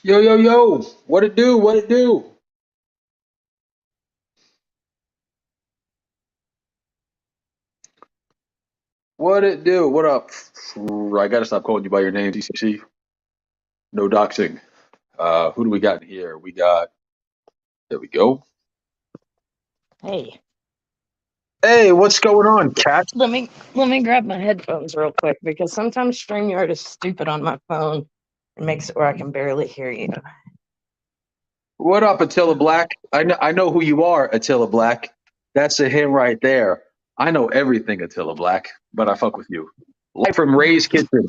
Yo, yo, yo, what it do? What it do? What it do? What up? I gotta stop calling you by your name, DCC. No doxing. Who do we got in here? There we go. Hey, Hey, what's going on, cat? let me grab my headphones real quick because sometimes StreamYard is stupid on my phone and makes it where I can barely hear you. What up, Attila Black? I know who you are, Attila Black. That's a him right there. I know everything, Attila Black, but I fuck with you. Live from Ray's Kitchen.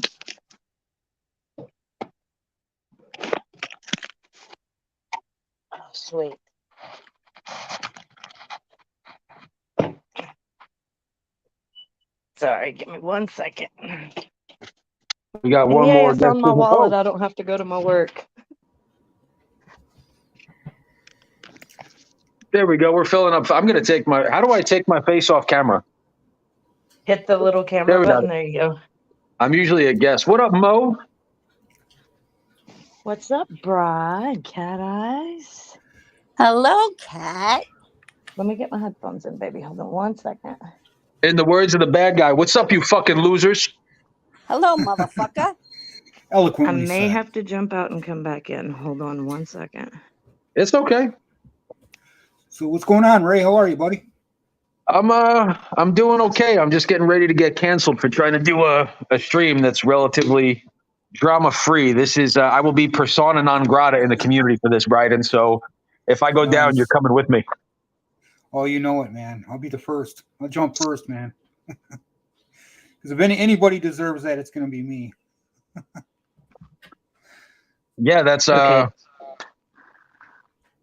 Oh, sweet. Sorry, give me 1 second. We got And one yay, more I guest. found my wallet. I don't have to go to my work. There we go. We're filling up. I'm gonna take my. How do I take my face off camera? Hit the little There camera we go. button. There you go. I'm usually a guest. What up, Mo? What's up, Bride? Cat eyes? Hello, cat. Let me get my headphones in, baby. Hold on 1 second. In the words of the bad guy, what's up, you fucking losers? Hello, motherfucker. I Eloquently may said. have to jump out and come back in. Hold on 1 second. It's okay. So what's going on, Ray? How are you, buddy? I'm doing okay. I'm just getting ready to get canceled for trying to do a stream that's relatively drama free. This is I will be persona non grata in the community for this, Bryden. So if I go down, Nice. you're coming with me. Oh, you know it, man. I'll be the first. I'll jump first, man. Because if anybody deserves that, it's going to be me. Yeah, that's Okay.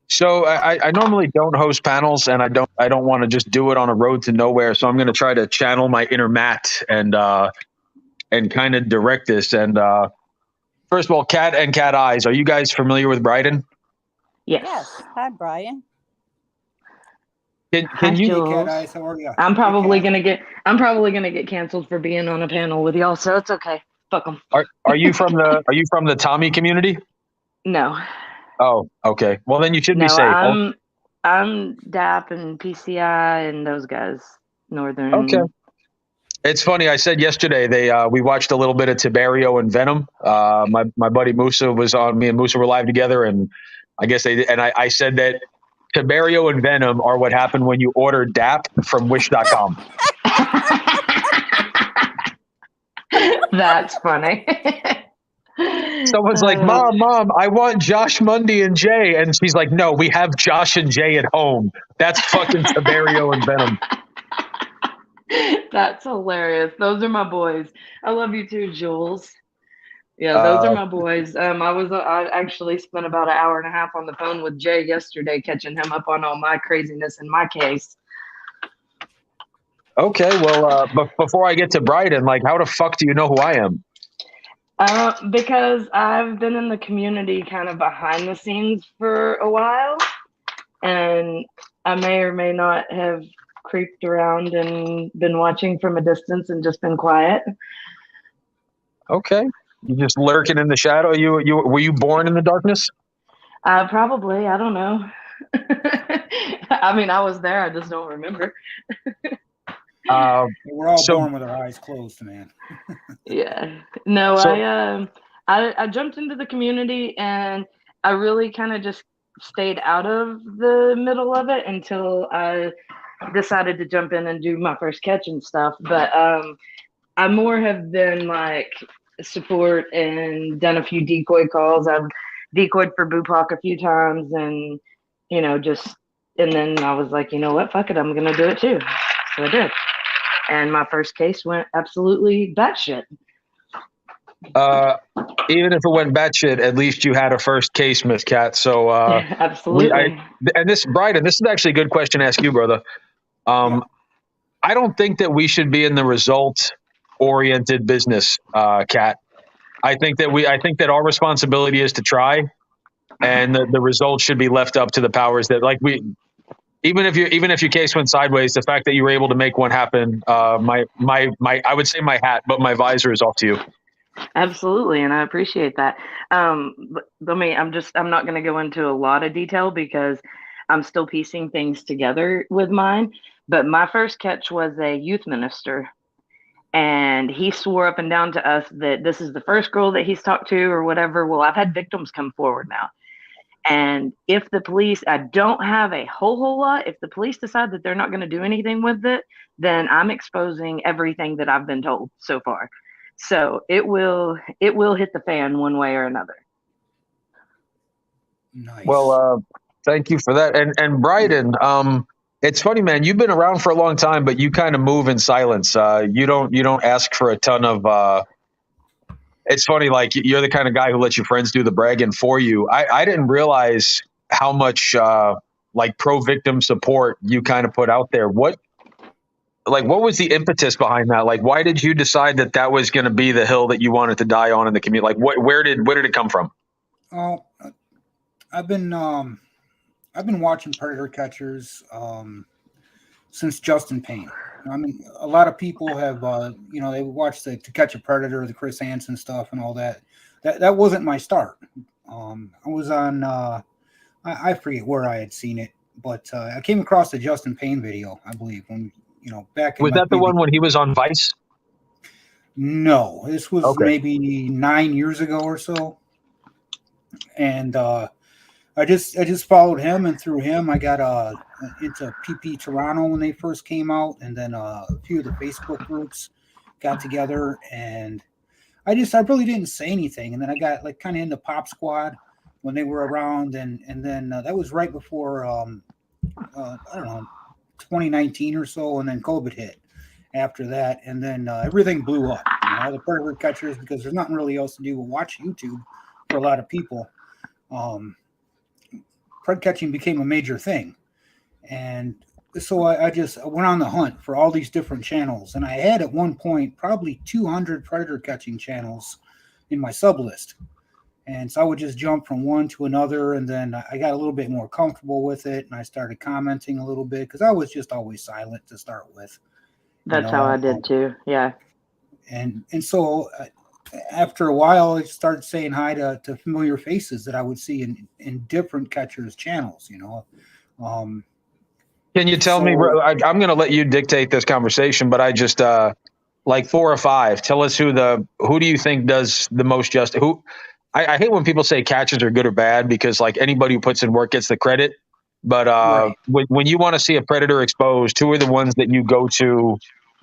So I normally don't host panels, and I don't want to just do it on a road to nowhere. So I'm going to try to channel my inner Matt and kind of direct this. And first of all, Cat and Cat Eyes, are you guys familiar with Bryden? Yes. Yes. Hi, Brian. Can Hi, you? Hey, Jules. Cat Eyes, how are you? I'm Hey, probably Cat. gonna get canceled for being on a panel with y'all, so it's okay. Fuck them. Are you from the Tommy community? No, Oh, okay. Well, then you should be no, safe. I'm DAP and PCI and those guys. Northern. Okay. It's funny. I said yesterday we watched a little bit of Tiberio and Venom. My buddy Musa was on. Me and Musa were live together, and I guess I said that Tiberio and Venom are what happened when you order DAP from Wish.com. That's funny. Someone's like, Mom, I want Josh Mundy and Jay. And she's like, no, we have Josh and Jay at home. That's fucking Tiberio and Venom. That's hilarious. Those are my boys. I love you too, Jules. Yeah, those are my boys. I actually spent about an hour and a half on the phone with Jay yesterday, catching him up on all my craziness in my case. Okay, well, but before I get to Bryden, like, how the fuck do you know who I am? Because I've been in the community kind of behind the scenes for a while, and I may or may not have creeped around and been watching from a distance and just been quiet. Okay, you just lurking in the shadow. You were you born in the darkness? Probably. I don't know. I mean, I was there. I just don't remember. We're all So- born with our eyes closed, man. Yeah. No, So- I jumped into the community and I really kind of just stayed out of the middle of it until I decided to jump in and do my first catch and stuff. But I more have been like support and done a few decoy calls. I've decoyed for Bupak a few times, and and then I was like, you know what, fuck it, I'm gonna do it too. So I did. And my first case went absolutely batshit. Even if it went batshit, at least you had a first case, Miss Cat. So Absolutely. Bryden, this is actually a good question to ask you, brother. I don't think that we should be in the result-oriented business, Cat. I think that our responsibility is to try, and the results should be left up to the powers that, like, we. Even if your case went sideways, the fact that you were able to make one happen, I would say my hat, but my visor is off to you. Absolutely, and I appreciate that. I'm not going to go into a lot of detail because I'm still piecing things together with mine. But my first catch was a youth minister, and he swore up and down to us that this is the first girl that he's talked to or whatever. Well, I've had victims come forward now. And if the police, I don't have a whole lot. If the police decide that they're not going to do anything with it, then I'm exposing everything that I've been told so far. So it will hit the fan one way or another. Nice. Well, thank you for that. And Bryden, it's funny, man. You've been around for a long time, but you kind of move in silence. You don't ask for a ton of. It's funny, like you're the kind of guy who lets your friends do the bragging for you. I didn't realize how much like pro victim support you kind of put out there. What was the impetus behind that? Like, why did you decide that was going to be the hill that you wanted to die on in the community? Like, where did it come from? Oh, I've been watching predator catchers since Justin Payne. I mean, a lot of people have they watched the To Catch a Predator, the Chris Hansen stuff, and all that. That wasn't my start. I was on I forget where I had seen it, but I came across the Justin Payne video, I believe, when back in Was that the one when he was on Vice? No, this was Okay. maybe 9 years ago or so, and I just followed him, and through him I got into PP Toronto when they first came out, and then a few of the Facebook groups got together, and I really didn't say anything, and then I got like kind of into Pop Squad when they were around, and then that was right before I don't know, 2019 or so, and then COVID hit after that, and then everything blew up. The predator catchers, because there's nothing really else to do but watch YouTube for a lot of people. Pred catching became a major thing, and so I just went on the hunt for all these different channels, and I had at one point probably 200 predator catching channels in my sub list. And so I would just jump from one to another, and then I got a little bit more comfortable with it, and I started commenting a little bit because I was just always silent to start with. That's how I did too. Yeah. And so after a while, I started saying hi to familiar faces that I would see in different catchers' channels. Can you tell me? I'm going to let you dictate this conversation, but I just like 4 or 5. Tell us who do you think does the most justice? Who? I hate when people say catchers are good or bad because like anybody who puts in work gets the credit. But right. when you want to see a predator exposed, who are the ones that you go to?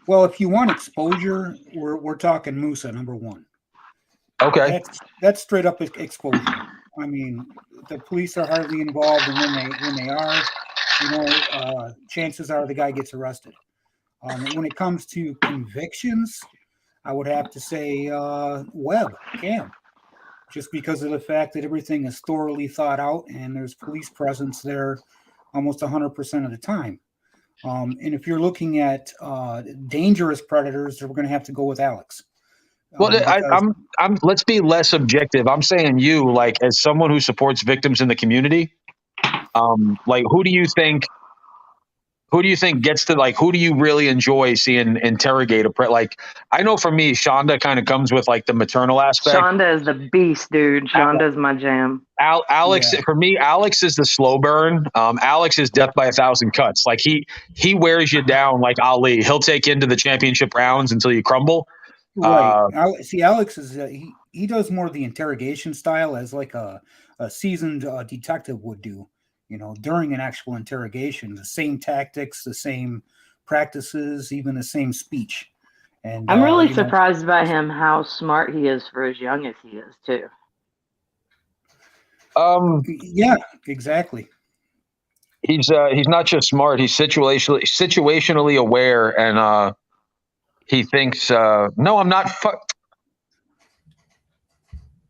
Well, if you want exposure, we're talking Musa, number one. Okay. That's straight up exposure. I mean, the police are hardly involved, and when they are, chances are the guy gets arrested. When it comes to convictions, I would have to say Cam, just because of the fact that everything is thoroughly thought out and there's police presence there almost 100% of the time. And if you're looking at dangerous predators, we're going to have to go with Alex. Well, I'm. Let's be less objective. I'm saying you, like, as someone who supports victims in the community, like, who do you think gets to, like, who do you really enjoy seeing interrogate a like? I know for me, Shonda kind of comes with like the maternal aspect. Shonda is the beast, dude. Shonda's my jam. Alex, for me, Alex is the slow burn. Alex is death by 1,000 cuts. Like he wears you down like Ali. He'll take you into the championship rounds until you crumble. Right. See, Alex is he does more of the interrogation style as like a seasoned detective would do. During an actual interrogation, the same tactics, the same practices, even the same speech. And I'm really surprised by him how smart he is for as young as he is too. Yeah, exactly. He's not just smart; he's situationally aware, and he thinks, "No, I'm not."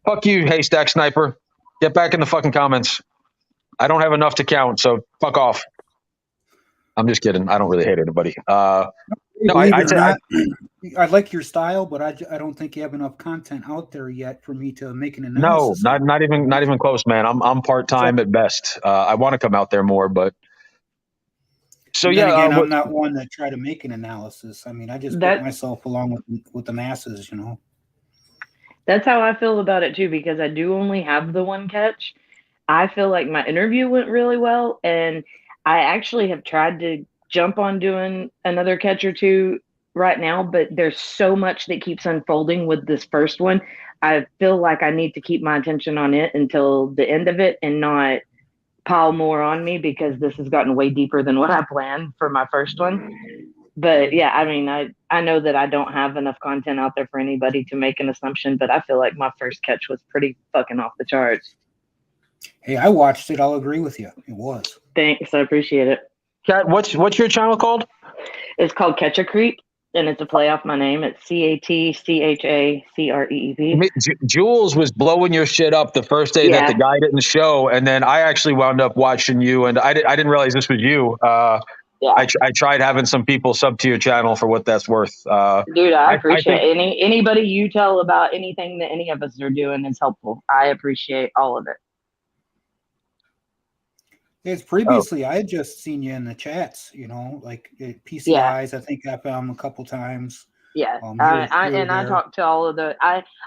Fuck you, haystack sniper. Get back in the fucking comments. I don't have enough to count, so fuck off. I'm just kidding. I don't really hate anybody. No, I like your style, but I don't think you have enough content out there yet for me to make an analysis. No, not even close, man. I'm part-time at best. I want to come out there more, but so yeah. Again, I'm not one that try to make an analysis. I mean, I just put myself along with the masses, That's how I feel about it too, because I do only have the one catch. I feel like my interview went really well, and I actually have tried to jump on doing another catch or two right now, but there's so much that keeps unfolding with this first one. I feel like I need to keep my attention on it until the end of it and not pile more on me, because this has gotten way deeper than what I planned for my first one. But yeah, I mean, I know that I don't have enough content out there for anybody to make an assumption, but I feel like my first catch was pretty fucking off the charts. Hey, I watched it. I'll agree with you. It was. Thanks, I appreciate it. Kat, what's your channel called? It's called Catch a Creep, and it's a play off my name. It's CATCHACREEP. Jules was blowing your shit up the first day that the Yeah. guy didn't show, and then I actually wound up watching you, and I didn't realize this was you. Yeah. I tried having some people sub to your channel for what that's worth. Dude, I I appreciate think anybody you tell about anything that any of us are doing is helpful. I appreciate all of it. It's previously I had just seen you in the chats, like at PCIs. Yeah. I think I found them a couple times. Yeah, I talk to all of the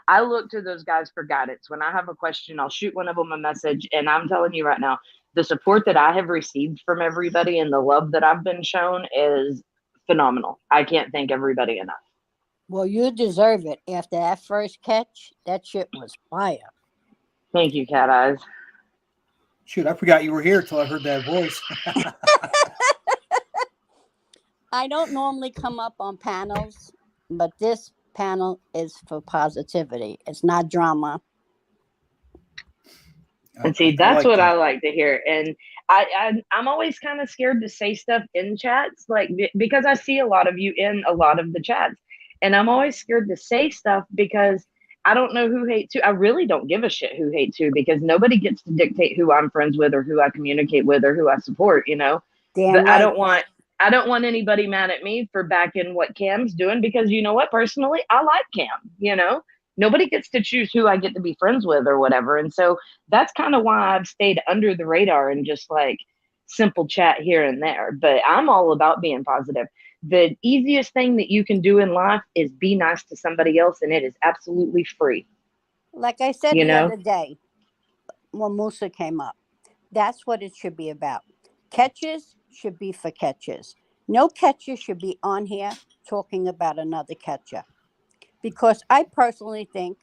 I look to those guys for guidance. When I have a question, I'll shoot one of them a message, and I'm telling you right now, the support that I have received from everybody and the love that I've been shown is phenomenal. I can't thank everybody enough. Well, you deserve it. After that first catch, that shit was fire. Thank you, Cat Eyes. Shoot, I forgot you were here until I heard that voice. I don't normally come up on panels, but this panel is for positivity. It's not drama. And see, that's what I like to hear. And I'm always kind of scared to say stuff in chats, like because I see a lot of you in a lot of the chats, and I'm always scared to say stuff because I don't know who hates who. I really don't give a shit who hates who, because nobody gets to dictate who I'm friends with or who I communicate with or who I support, Damn but right. I don't want anybody mad at me for backing what Cam's doing, because you know what? Personally, I like Cam, Nobody gets to choose who I get to be friends with or whatever. And so that's kind of why I've stayed under the radar and just like simple chat here and there. But I'm all about being positive. The easiest thing that you can do in life is be nice to somebody else, and it is absolutely free. Like I said the other day when Musa came up, that's what it should be about. Catches should be for catches. No catcher should be on here talking about another catcher. Because I personally think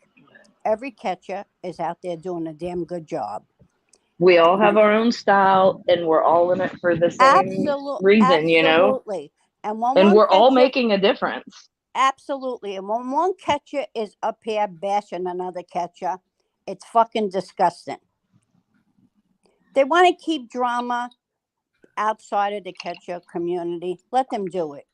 every catcher is out there doing a damn good job. We all have our own style, and we're all in it for the same reason, Absolutely. And we're all making a difference. Absolutely. And when one catcher is up here bashing another catcher, it's fucking disgusting. They want to keep drama outside of the catcher community. Let them do it.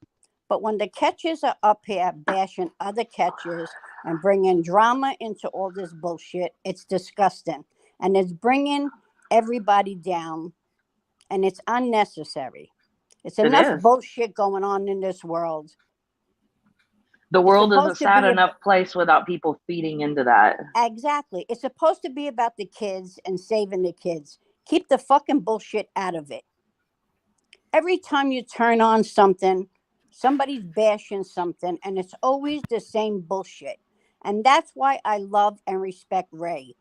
But when the catchers are up here bashing other catchers and bringing drama into all this bullshit, it's disgusting. And it's bringing everybody down. And it's unnecessary. It's enough bullshit going on in this world. The world is a sad enough place without people feeding into that. Exactly. It's supposed to be about the kids and saving the kids. Keep the fucking bullshit out of it. Every time you turn on something, somebody's bashing something, and it's always the same bullshit. And that's why I love and respect Ray.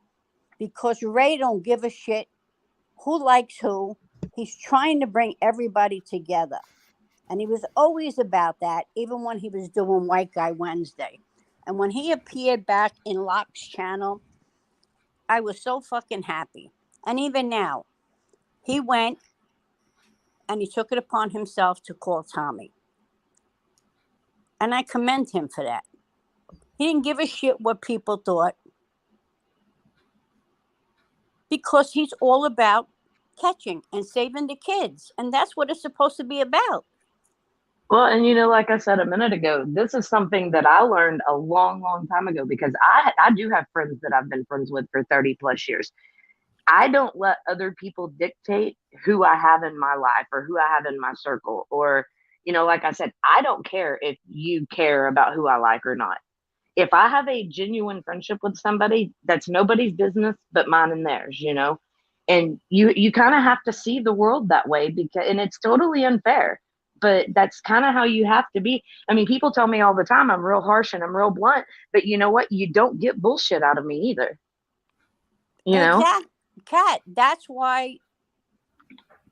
Because Ray don't give a shit who likes who. He's trying to bring everybody together. And he was always about that, even when he was doing White Guy Wednesday. And when he appeared back in Locke's channel, I was so fucking happy. And even now, he went and he took it upon himself to call Tommy. And I commend him for that. He didn't give a shit what people thought, because he's all about catching and saving the kids. And that's what it's supposed to be about. Well, and like I said a minute ago, this is something that I learned a long, long time ago, because I do have friends that I've been friends with for 30 plus years. I don't let other people dictate who I have in my life or who I have in my circle. Or, like I said, I don't care if you care about who I like or not. If I have a genuine friendship with somebody, that's nobody's business but mine and theirs, And you kind of have to see the world that way, and it's totally unfair. but that's kind of how you have to be. I mean, people tell me all the time I'm real harsh and I'm real blunt, but you know what? You don't get bullshit out of me either. You know? Exactly, Kat. That's why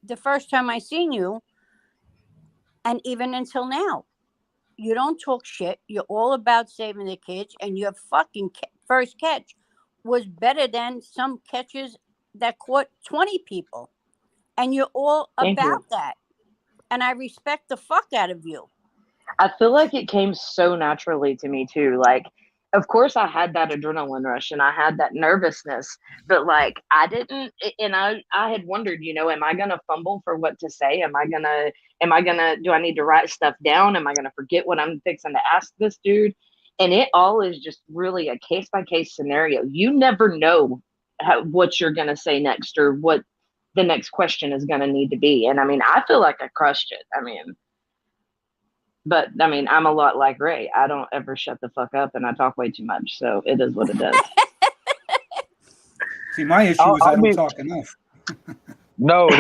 the first time I seen you, and even until now, you don't talk shit. You're all about saving the kids, and your fucking first catch was better than some catches that caught 20 people. And you're all Thank about you. that. And I respect the fuck out of you. I feel like it came so naturally to me too. Like, of course I had that adrenaline rush and I had that nervousness, but like I didn't, and I had wondered, you know, am I going to fumble for what to say? Am I going to, do I need to write stuff down? Am I going to forget what I'm fixing to ask this dude? And it all is just really a case by case scenario. You never know what you're going to say next or what the next question is going to need to be. And I mean, I feel like I crushed it. But I mean, I'm a lot like Ray. I don't ever shut the fuck up and I talk way too much. So it is what it is. See, my issue is I don't talk enough. No,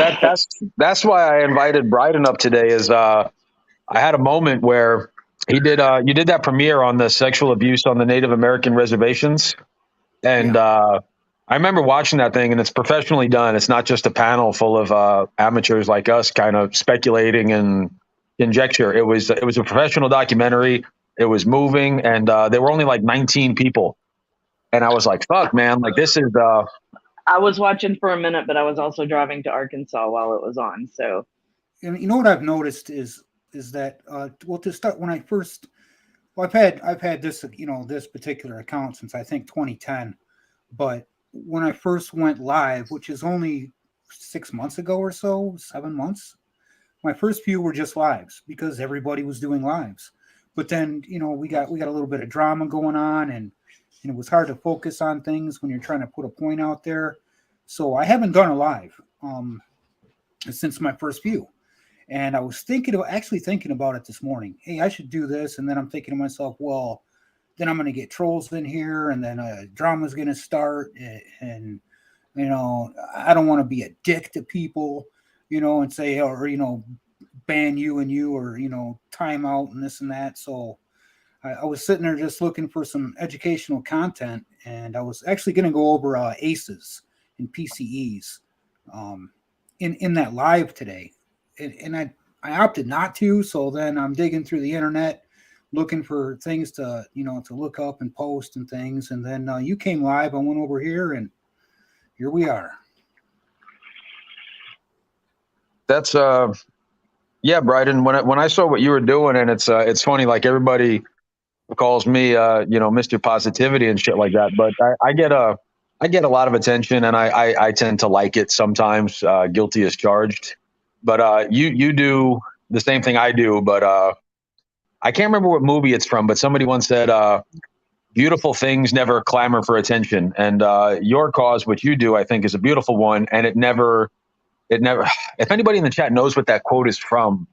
that's why I invited Bryden up today. Is I had a moment where you did that premiere on the sexual abuse on the Native American reservations, and I remember watching that thing, and it's professionally done. It's not just a panel full of amateurs like us, kind of speculating and conjecture. It was a professional documentary. It was moving, and there were only like 19 people, and I was like, "Fuck, man! Like this is." I was watching for a minute, but I was also driving to Arkansas while it was on. So, and you know what I've noticed is that well, to start when I first, well, I've had this this particular account since I think 2010, but when I first went live, which is only 6 months ago or so, 7 months, my first few were just lives because everybody was doing lives. But then we got a little bit of drama going on, and it was hard to focus on things when you're trying to put a point out there. So I haven't done a live since my first few. And I was thinking about it this morning. Hey, I should do this. And then I'm thinking to myself, well, then I'm going to get trolls in here, and then drama's going to start. And, I don't want to be a dick to people, and say, or, ban you and you, or, time out and this and that. So I was sitting there just looking for some educational content, and I was actually going to go over ACEs and PCEs in that live today. And I opted not to. So then I'm digging through the internet, looking for things to look up and post and things. And then you came live. I went over here, and here we are. That's yeah, Bryden. When I saw what you were doing, and it's funny, like everybody calls me Mr. Positivity and shit like that, but I get a lot of attention, and I tend to like it sometimes. Guilty as charged. But you do the same thing I do, but I can't remember what movie it's from, but somebody once said, beautiful things never clamor for attention. And your cause, what you do, I think is a beautiful one. And it never, if anybody in the chat knows what that quote is from,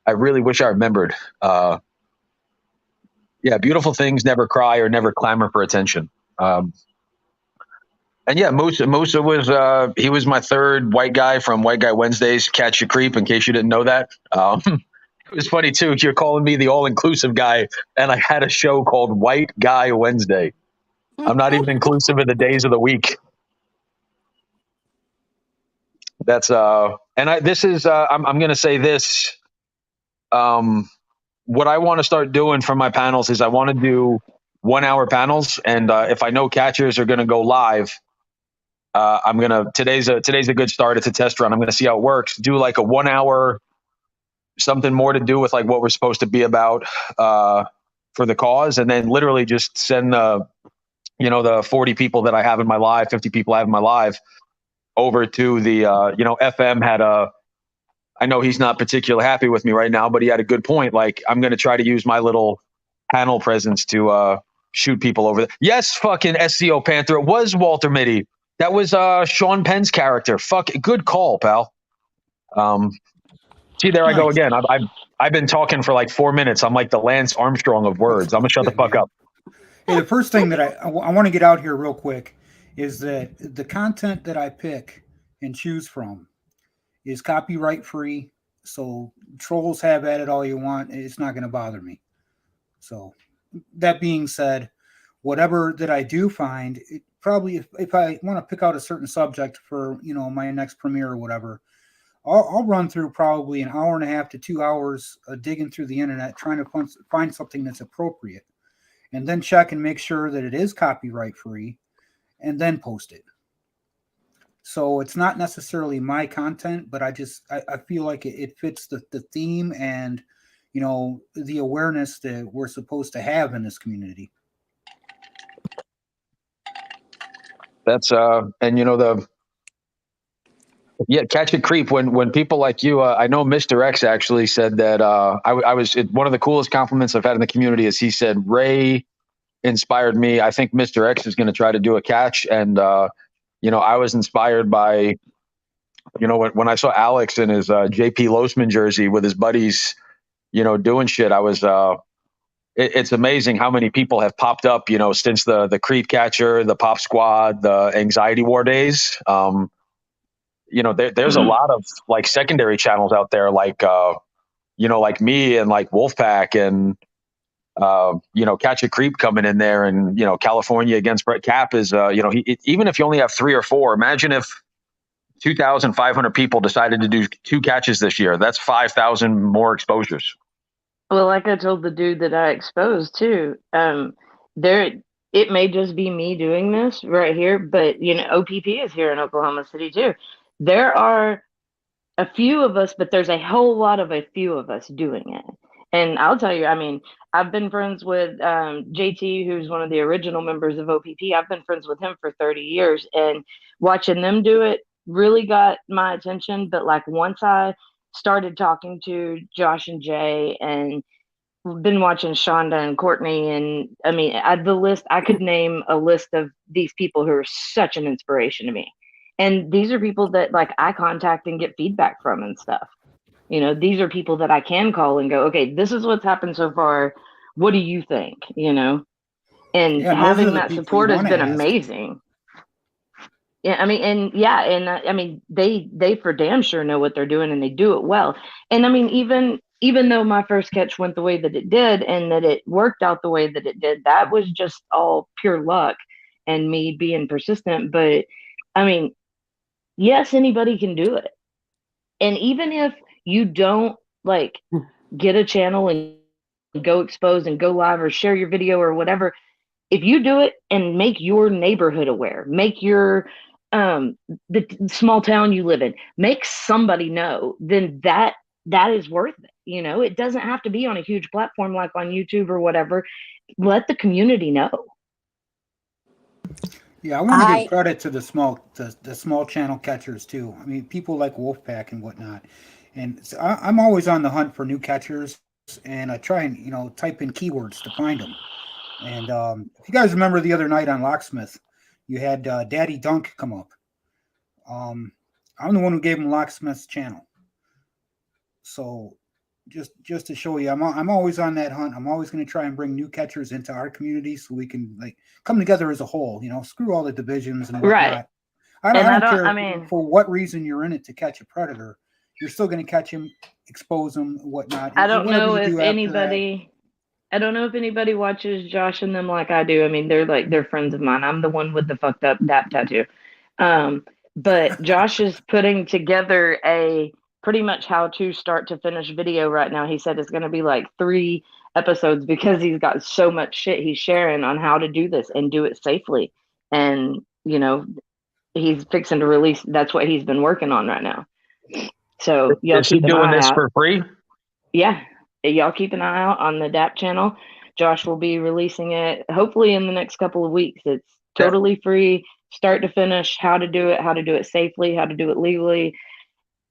I really wish I remembered. Yeah, beautiful things never cry or never clamor for attention. And yeah, Musa was he was my third white guy from White Guy Wednesdays, Catch Your Creep, in case you didn't know that. It was funny too. You're calling me the all-inclusive guy, and I had a show called White Guy Wednesday. I'm not even inclusive of the days of the week. That's and this is I'm going to say this. What I want to start doing for my panels is I want to do 1 hour panels, and if I know catchers are going to go live, I'm gonna today's a good start. It's a test run. I'm gonna see how it works. Do like a 1 hour, something more to do with like what we're supposed to be about for the cause, and then literally just send the 40 people that I have in my live, 50 people I have in my live, over to the FM had I know he's not particularly happy with me right now, but he had a good point. Like, I'm gonna try to use my little panel presence to shoot people over there. Yes, fucking SCO Panther. It was Walter Mitty. That was Sean Penn's character. Fuck, good call, pal. See, there I go again. I've been talking for like 4 minutes. I'm like the Lance Armstrong of words. I'm gonna shut the fuck up. Hey, the first thing that I want to get out here real quick is that the content that I pick and choose from is copyright free. So trolls, have at it all you want. It's not going to bother me. So that being said, whatever that I do find, it probably if I want to pick out a certain subject for my next premiere or whatever, I'll run through probably an hour and a half to 2 hours digging through the internet trying to find something that's appropriate, and then check and make sure that it is copyright free, and then post it. So it's not necessarily my content, but I feel like it fits the theme and the awareness that we're supposed to have in this community. That's and catch a creep when people like you. I know Mr. X actually said that I was one of the coolest compliments I've had in the community is he said Ray inspired me. I think Mr. X is going to try to do a catch, and I was inspired by when I saw Alex in his JP Losman jersey with his buddies, doing shit. I was it's amazing how many people have popped up, since the creep catcher, the pop squad, the anxiety war days. There's a lot of like secondary channels out there, like like me and like Wolfpack and Catch a Creep coming in there, and California against Brett Cap is even if you only have 3 or 4, imagine if 2,500 people decided to do 2 catches this year. That's 5,000 more exposures. Well, like I told the dude that I exposed too, it may just be me doing this right here, but OPP is here in Oklahoma City too. There are a few of us, but there's a whole lot of a few of us doing it. And I'll tell you, I mean, I've been friends with JT, who's one of the original members of OPP. I've been friends with him for 30 years, and watching them do it really got my attention. But like once I started talking to Josh and Jay, and been watching Shonda and Courtney, and I mean, I could name a list of these people who are such an inspiration to me. And these are people that like I contact and get feedback from and stuff. These are people that I can call and go, okay, this is what's happened so far. What do you think? And having that support has been amazing. Yeah, I mean, I mean, they for damn sure know what they're doing, and they do it well. And I mean, even though my first catch went the way that it did, and that it worked out the way that it did, that was just all pure luck and me being persistent. But I mean, yes, anybody can do it. And even if you don't like get a channel and go expose and go live or share your video or whatever, if you do it and make your neighborhood aware, make your the small town you live in, make somebody know, then that is worth it. It doesn't have to be on a huge platform like on YouTube or whatever. Let the community know. Yeah, I want to give credit to the small channel catchers too. I mean, people like Wolfpack and whatnot. And so I'm always on the hunt for new catchers, and I try and type in keywords to find them. And if you guys remember the other night on Locksmith, you had Daddy Dunk come up. I'm the one who gave him Locksmith's channel. So just to show you, I'm always on that hunt. I'm always going to try and bring new catchers into our community so we can like come together as a whole. Screw all the divisions and whatnot. Right. I don't care. I mean, for what reason you're in it to catch a predator, you're still going to catch him, expose him, whatnot. I don't know if anybody watches Josh and them like I do. I mean, they're friends of mine. I'm the one with the fucked up DAP tattoo. But Josh is putting together a pretty much how to start to finish video right now. He said it's going to be like 3 episodes because he's got so much shit he's sharing on how to do this and do it safely. And, he's fixing to release. That's what he's been working on right now. So y'all is he doing this for free? Yeah. Y'all keep an eye out on the DAP channel. Josh will be releasing it hopefully in the next couple of weeks. It's totally free, start to finish, how to do it safely, how to do it legally.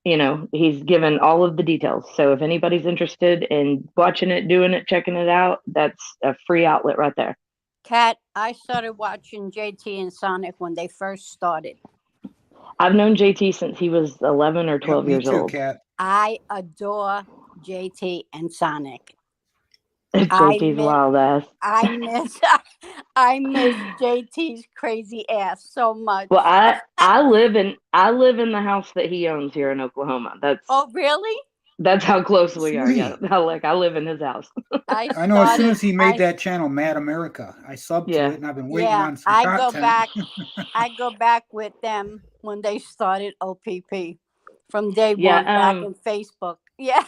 He's given all of the details. So if anybody's interested in watching it, doing it, checking it out, that's a free outlet right there. Kat, I started watching JT and Sonic when they first started. I've known JT since he was 11 or 12 years old. Kat. I adore JT and Sonic. JT's wild ass. I miss JT's crazy ass so much. Well, I live in the house that he owns here in Oklahoma. Oh, really? That's how close we are. Yeah, Sweet. how like I live in his house. I know as soon as he made that channel, Mad America, I subbed to Yeah. it and I've been waiting Yeah, on some content. I go back with them when they started OPP from day one back Yeah. in Facebook. Yeah.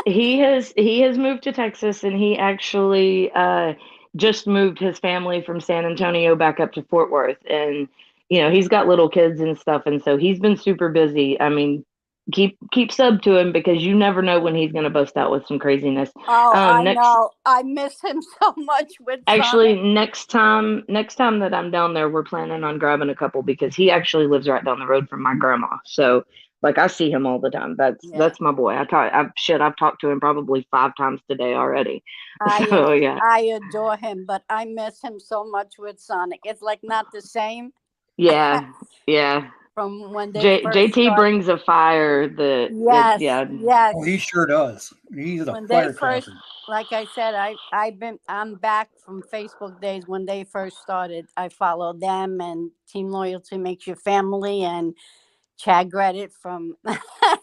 He has moved to Texas, and he actually just moved his family from San Antonio back up to Fort Worth. And he's got little kids and stuff, and so he's been super busy. I mean, keep sub to him because you never know when he's going to bust out with some craziness. Oh, I Next know. I miss him so much with Actually, Sonic. next time that I'm down there, we're planning on grabbing a couple because he actually lives right down the road from my grandma. So, like, I see him all the time. That's Yeah. that's my boy. I've talked to him probably 5 times today already. I So yeah, I adore him, but I miss him so much with Sonic. It's like not the same yeah. from when they first JT started. brings a fire that Yes, yeah. yes. Oh, he sure does. He's a When they first, firecracker. like I said, I'm back from Facebook days when they first started. I followed them, and Team Loyalty Makes You Family, and Chad Reddit from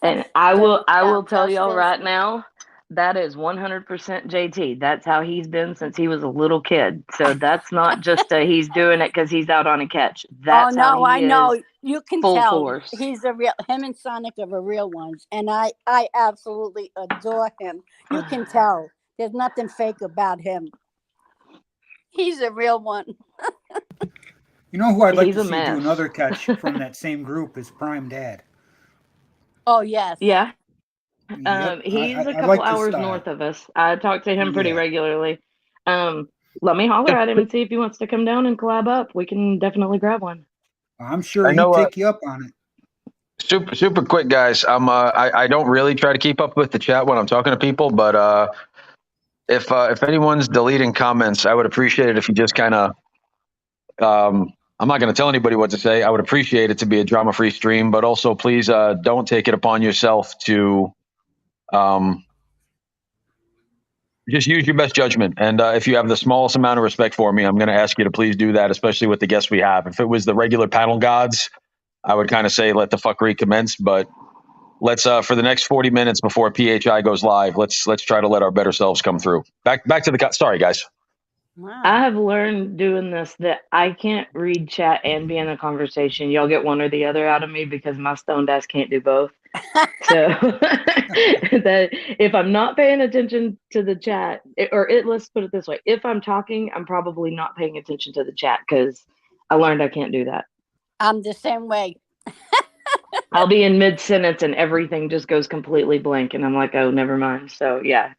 And I will Dirty I will South tell y'all Justice. right now, that is 100% JT. That's how he's been since he was a little kid. So that's not just he's doing it because he's out on a catch. Oh That's how no, I he is, know. You can full tell force. he's a real. Him and Sonic are the real ones, and I absolutely adore him. You can tell. There's nothing fake about him. He's a real one. You know who I'd like He's to a see do mess. another catch from that same group is Prime Dad. Oh yes. Yeah. Yep, He's a I'd couple like to. hours north of us. I talk to him pretty Yeah, regularly. Let me holler at him and see if he wants to come down and collab up. We can definitely grab one. I'm sure I he'd know. take you up on it. Super quick, guys. I don't really try to keep up with the chat when I'm talking to people, but if anyone's deleting comments, I would appreciate it if you just kind of. I'm not going to tell anybody what to say. I would appreciate it to be a drama-free stream, but also please don't take it upon yourself to just use your best judgment. And if you have the smallest amount of respect for me, I'm going to ask you to please do that, especially with the guests we have. If it was the regular panel gods, I would kind of say let the fuckery commence. But let's for the next 40 minutes before PHI goes live, let's try to let our better selves come through. Back to the sorry guys. Wow. I have learned doing this that I can't read chat and be in a conversation. Y'all get one or the other out of me because my stoned ass can't do both. So that if I'm not paying attention to the chat, let's put it this way: if I'm talking, I'm probably not paying attention to the chat because I learned I can't do that. I'm the same way. I'll be in mid sentence and everything just goes completely blank, and I'm like, oh, never mind. So yeah.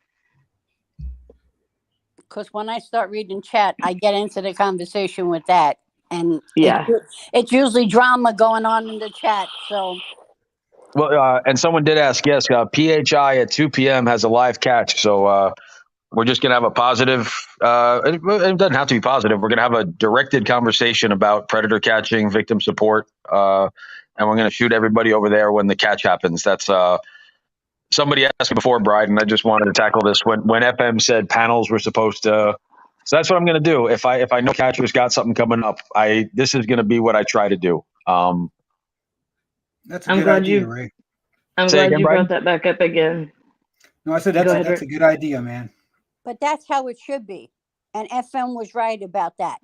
Because when I start reading chat, I get into the conversation with that, and Yeah. it's usually drama going on in the chat. So, Well, and someone did ask, yes, PHI at 2 p.m. has a live catch, so we're just going to have a positive. It doesn't have to be positive. We're going to have a directed conversation about predator catching, victim support, and we're going to shoot everybody over there when the catch happens. That's somebody asked me before, Bryden. I just wanted to tackle this when FM said panels were supposed to. So that's what I'm going to do. If I know catcher's got something coming up, this is going to be what I try to do. That's a good idea, Ray. I'm Say glad again, you Bryden? brought that back up again. No, I said Go ahead, that's a good idea, man. but that's how it should be, and FM was right about that.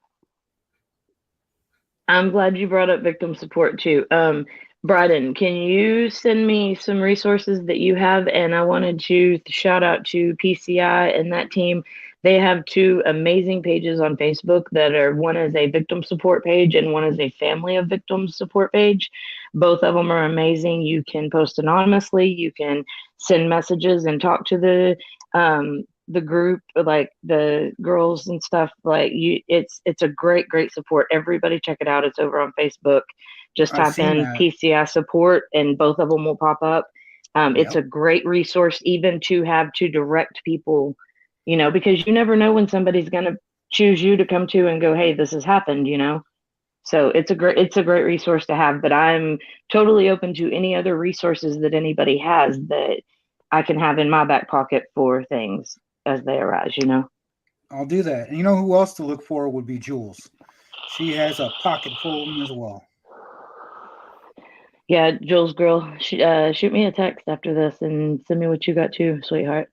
I'm glad you brought up victim support too. Bryden, can you send me some resources that you have? And I wanted to shout out to PCI and that team. They have 2 amazing pages on Facebook that are, one is a victim support page and one is a family of victims support page. Both of them are amazing. You can post anonymously. You can send messages and talk to the group, like the girls and stuff. Like it's a great support. Everybody check it out. It's over on Facebook. Just type in PCI support and both of them will pop up. It's a great resource even to have to direct people, because you never know when somebody's going to choose you to come to and go, hey, this has happened, so it's a great resource to have. But I'm totally open to any other resources that anybody has that I can have in my back pocket for things as they arise, I'll do that. And you know who else to look for would be Jules. She has a pocket full of them as well. Yeah, Jules girl, shoot me a text after this and send me what you got too, sweetheart.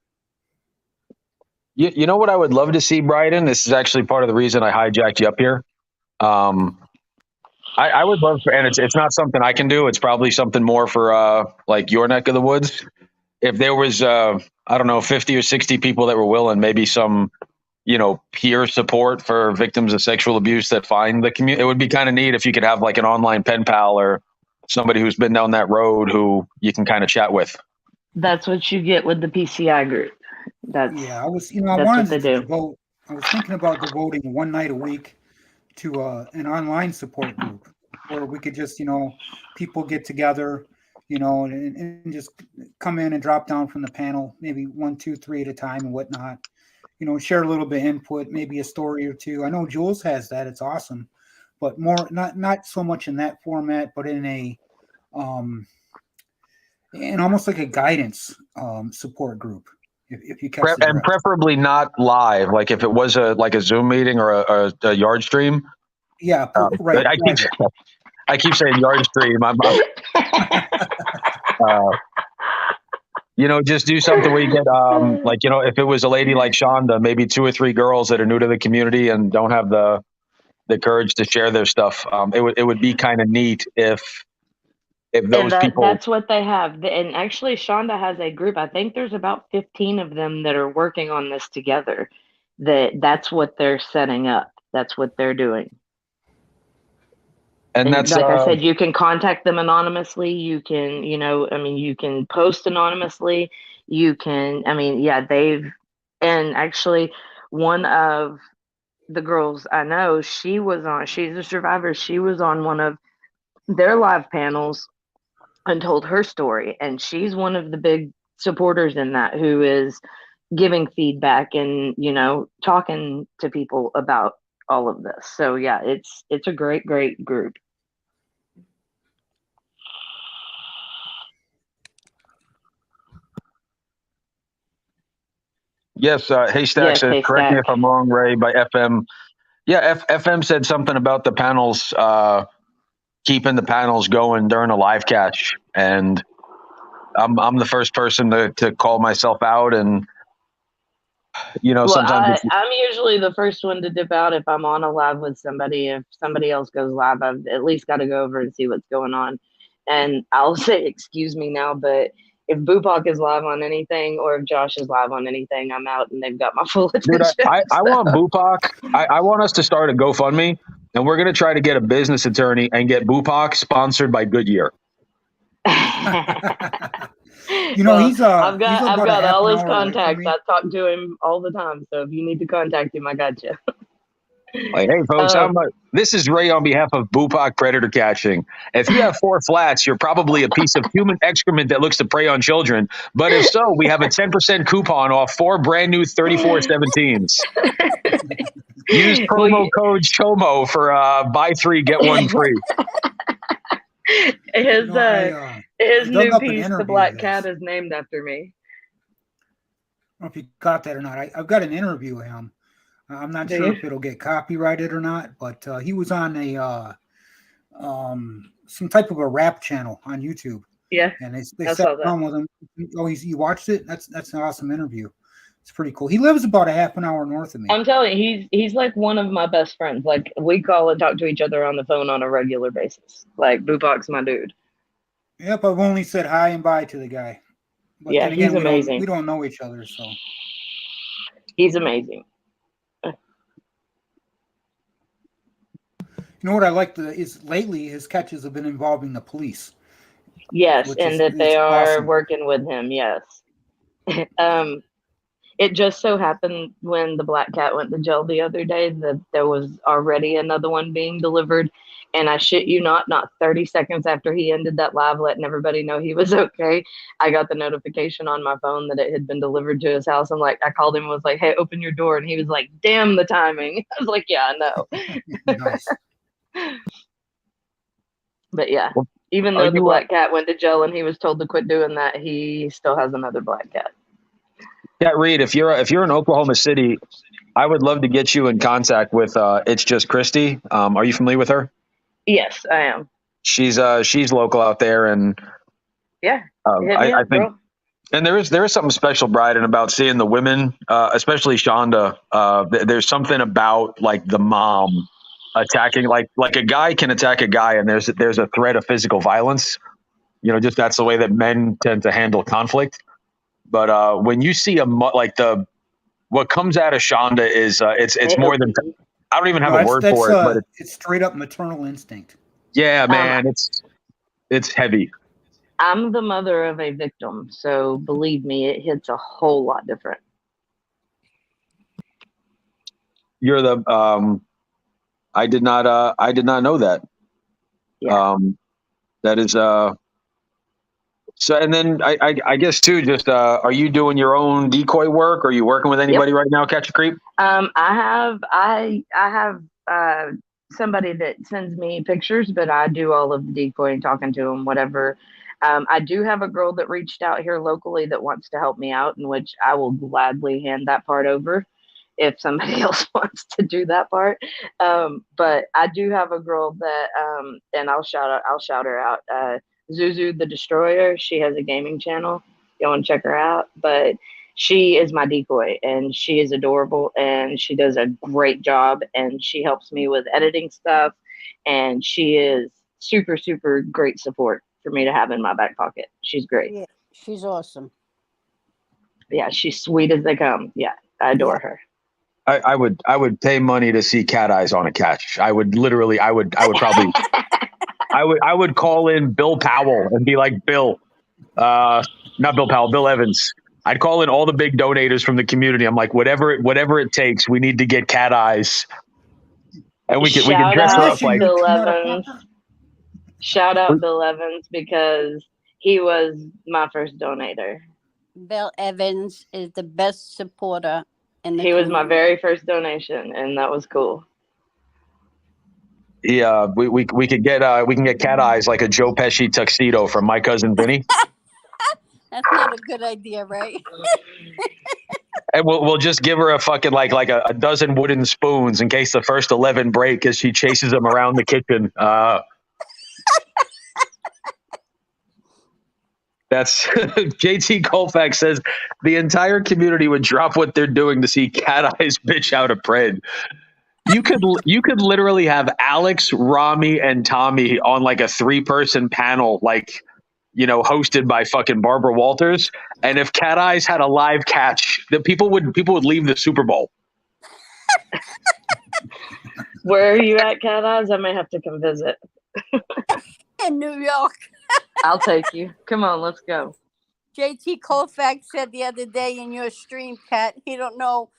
You know what I would love to see, Bryden? This is actually part of the reason I hijacked you up here. Um, I would love for, and it's not something I can do. It's probably something more for like your neck of the woods. If there was, I don't know, 50 or 60 people that were willing, maybe some, peer support for victims of sexual abuse that find the community. It would be kind of neat if you could have like an online pen pal or somebody who's been down that road who you can kind of chat with. That's what you get with the PCI group. Yeah, I was, I that's what they wanted to do. devote. I was thinking about devoting one night a week to an online support group where we could just, people get together, and just come in and drop down from the panel, maybe 1, 2, 3 at a time and whatnot. Share a little bit of input, maybe a story or two. I know Jules has that; it's awesome, but more not so much in that format, but in a and almost like a guidance support group. If you catch the And drift. preferably not live. Like if it was a Zoom meeting or a yard stream. Yeah, right. I keep saying yard stream. Just do something where you get, if it was a lady like Shonda, maybe 2 or 3 girls that are new to the community and don't have the courage to share their stuff. It would be kind of neat if those people. That's what they have. And actually, Shonda has a group. I think there's about 15 of them that are working on this together. That's what they're setting up. That's what they're doing. And that's like I said, you can contact them anonymously. You can, you can post anonymously. You can, and actually one of the girls I know, she's a survivor. She was on one of their live panels and told her story. And she's one of the big supporters in that, who is giving feedback and, talking to people about all of this. So yeah, it's a great, great group. Yes, Haystack says, correct me if I'm wrong, Ray, by FM. Yeah, FM said something about the panels, keeping the panels going during a live catch. And I'm the first person to call myself out. And, sometimes I'm usually the first one to dip out if I'm on a live with somebody. If somebody else goes live, I've at least got to go over and see what's going on. And I'll say, excuse me now, but if Bupak is live on anything or if Josh is live on anything, I'm out and they've got my full attention. Dude, I want Bupak. I want us to start a GoFundMe, and we're going to try to get a business attorney and get Bupak sponsored by Goodyear. I've got all his contacts. I talk to him all the time. So if you need to contact him, I got you. Like, hey, folks, this is Ray on behalf of Bupak Predator Catching. If you have 4 flats, you're probably a piece of human excrement that looks to prey on children. But if so, we have a 10% coupon off 4 brand new 3417s. Use promo code CHOMO for buy 3, get 1 free. His new piece, The Black Cat, is named after me. I don't know if you got that or not. I've got an interview with him. I'm not sure if it'll get copyrighted or not, but he was on a some type of a rap channel on YouTube. Yeah, and they sat down with him. Oh, you watched it? That's an awesome interview. It's pretty cool. He lives about a half an hour north of me. I'm telling you, he's like one of my best friends. Like, we call and talk to each other on the phone on a regular basis. Like, Bupak's my dude. Yep, I've only said hi and bye to the guy. But yeah, he's amazing. We don't know each other, so he's amazing. You know what I like is lately his catches have been involving the police. Yes, and that they are awesome. Working with him. Yes. It just so happened when the Black Cat went to jail the other day that there was already another one being delivered. And I shit you not 30 seconds after he ended that live, letting everybody know he was okay, I got the notification on my phone that it had been delivered to his house. And I called him and was like, hey, open your door. And he was like, damn the timing. I was like, yeah, I know. Nice. But yeah, even though the Black Cat went to jail and he was told to quit doing that, he still has another Black Cat. Yeah, Reed, if you're in Oklahoma City, I would love to get you in contact with It's Just Christy. Are you familiar with her? Yes, I am. She's local out there, and Yeah, hit me I up, think. bro. And there is something special, Bryden, about seeing the women, especially Shonda. There's something about like the mom attacking, like a guy can attack a guy, and there's a threat of physical violence. Just that's the way that men tend to handle conflict. But when you see what comes out of Shonda is it's more than AOP. I don't even have No, a word for it, but it's straight up maternal instinct. yeah, man, it's heavy. I'm the mother of a victim, so believe me, it hits a whole lot different. You're the I did not know that. Yeah. That is so, and then I guess too, just are you doing your own decoy work? Are you working with anybody right now, Catch a Creep? I have somebody that sends me pictures, but I do all of the decoying, talking to them, whatever. I do have a girl that reached out here locally that wants to help me out, in which I will gladly hand that part over if somebody else wants to do that part. But I do have a girl that, and I'll shout her out. Zuzu the Destroyer. She has a gaming channel. You want to check her out, but she is my decoy and she is adorable and she does a great job and she helps me with editing stuff and she is super, super great support for me to have in my back pocket. She's great. Yeah, she's awesome. Yeah, she's sweet as they come. Yeah, I adore her. I would pay money to see cat eyes on a catch. I would probably I would call in Bill Powell and be like, Bill, not Bill Powell, Bill Evans. I'd call in all the big donators from the community. I'm like, whatever it takes, we need to get cat eyes, and we can dress her up like Bill Evans. Shout out Bill Evans because he was my first donator. Bill Evans is the best supporter in the He was my community. very first donation, and that was cool. Yeah, we can get cat eyes like a Joe Pesci tuxedo from My Cousin Vinny. That's not a good idea, right? And we'll just give her a fucking like a dozen wooden spoons in case the first 11 break as she chases them around the kitchen. That's JT Colfax says the entire community would drop what they're doing to see Cat Eyes bitch out a pred. You could literally have Alex, Rami, and Tommy on like a 3-person panel, like hosted by fucking Barbara Walters. And if Cat Eyes had a live catch, the people would leave the Super Bowl. Where are you at, Cat Eyes? I may have to come visit. In New York. I'll take you. Come on, let's go. JT Colfax said the other day in your stream, Kat, he don't know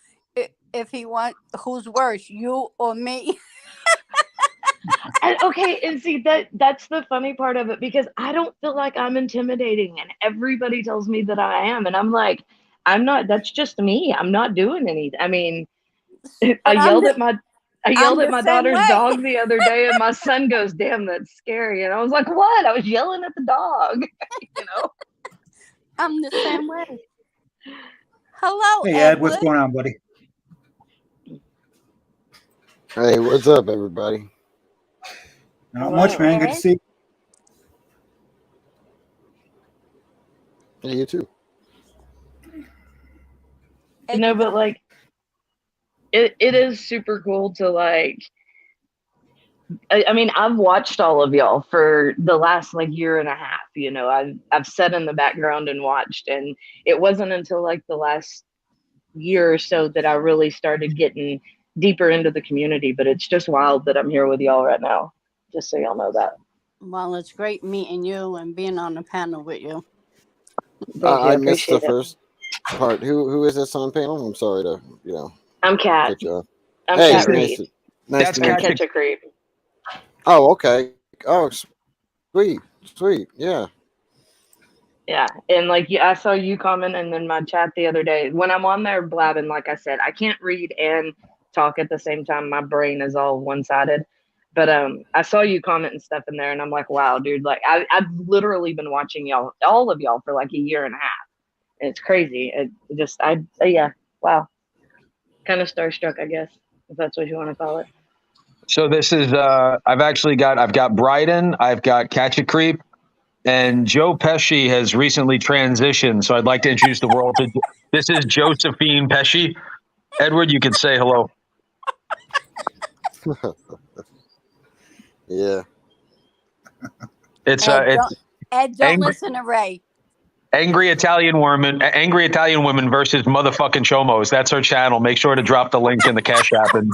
if he wants who's worse, you or me. And see that's the funny part of it because I don't feel like I'm intimidating, and everybody tells me that I am, and I'm like, I'm not. That's just me. I'm not doing anything. I mean, I yelled at my daughter's dog the other day, and my son goes, "Damn, that's scary." And I was like, "What?" I was yelling at the dog. I'm the same way. Hello, hey Ed, what's going on, buddy? Hey, what's up, everybody? Not much, man. Good to see you. Hey, you too. But like, it is super cool to like. I mean, I've watched all of y'all for the last like year and a half. I've sat in the background and watched, and it wasn't until like the last year or so that I really started getting deeper into the community. But it's just wild that I'm here with y'all right now. Just so y'all know that. Well, it's great meeting you and being on the panel with you. I missed the first part. Who is this on panel? I'm sorry to I'm Kat. I'm hey, Kat nice Reed. Nice to meet you. Catch a Creep. Oh, okay. Oh, sweet, yeah. Yeah, and like I saw you comment and then my chat the other day. When I'm on there blabbing, like I said, I can't read and talk at the same time. My brain is all one-sided. But I saw you comment and stuff in there, and I'm like, wow, dude. Like I've literally been watching y'all, all of y'all, for like a year and a half. And it's crazy. Yeah, wow. Kind of starstruck, I guess, if that's what you want to call it. So this is I've got Bryden, I've got Catch a Creep, and Joe Pesci has recently transitioned. So I'd like to introduce the world to this is Josephine Pesci. Edward, you can say hello. Yeah. It's Ed, don't angry, listen to Ray. angry Italian women versus motherfucking chomos. That's her channel. Make sure to drop the link in the Cash App. And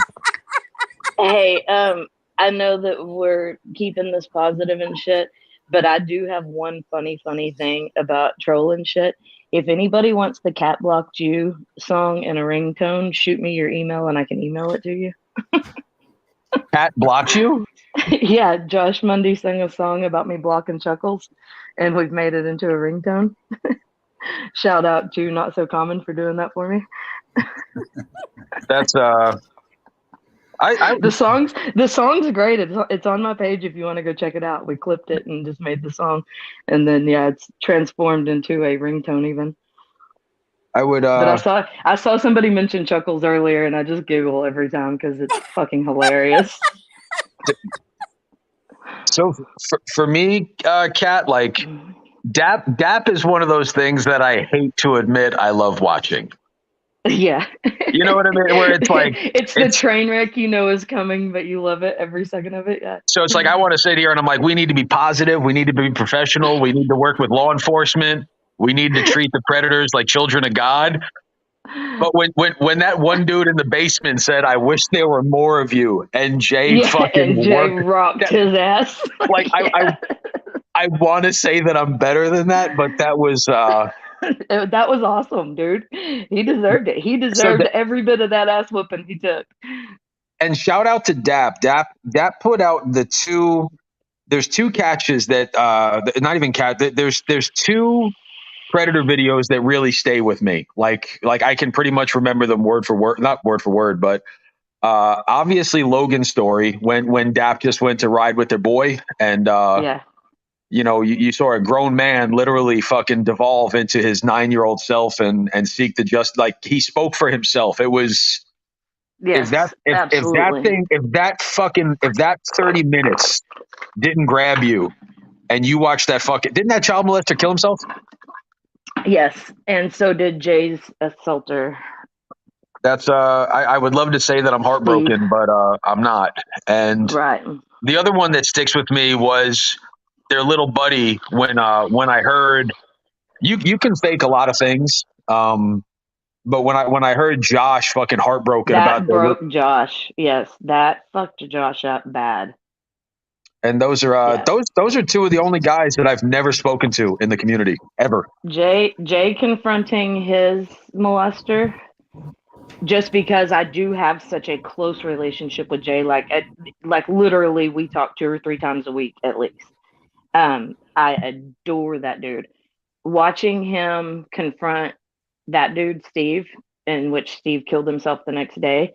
Hey, I know that we're keeping this positive and shit, but I do have one funny thing about trolling shit. If anybody wants the Cat Blocked You song in a ringtone, shoot me your email and I can email it to you. Cat blocked you? Yeah, Josh Mundy sang a song about me blocking Chuckles, and we've made it into a ringtone. Shout out to Not So Common for doing that for me. That's The song's great. It's on my page if you want to go check it out. We clipped it and just made the song, and then yeah, it's transformed into a ringtone even. I would But I saw somebody mention Chuckles earlier, and I just giggle every time because it's fucking hilarious. So for me, Kat, like Dap is one of those things that I hate to admit I love watching. Yeah. You know what I mean? Where it's like it's the train wreck you know is coming, but you love it every second of it. Yeah. So it's like I want to sit here and I'm like, we need to be positive, we need to be professional, we need to work with law enforcement, we need to treat the predators like children of God. But when that one dude in the basement said, "I wish there were more of you," and Jay fucking rocked his ass. Like yeah. I want to say that I'm better than that, but that was that was awesome, dude. He deserved it. He deserved every bit of that ass whooping he took. And shout out to Dap. Dap put out the two. There's two catches that not even cat. There's two Predator videos that really stay with me. Like I can pretty much remember them word for word, not word for word, but obviously Logan's story when Dap just went to ride with their boy and yeah. You know, you saw a grown man literally fucking devolve into his 9-year-old self and seek to just like he spoke for himself. It was yes, if that 30 minutes didn't grab you and you watched that fucking didn't that child molester kill himself? Yes, and so did Jay's assaulter. That's I would love to say that I'm heartbroken, but I'm not. And right. The other one that sticks with me was their little buddy when I heard you can fake a lot of things. But when I heard Josh fucking heartbroken that about broke Josh. Yes, that fucked Josh up bad. And those are those are two of the only guys that I've never spoken to in the community ever. Jay confronting his molester, just because I do have such a close relationship with Jay, like literally we talk 2 or 3 times a week at least. I adore that dude. Watching him confront that dude, Steve, in which Steve killed himself the next day,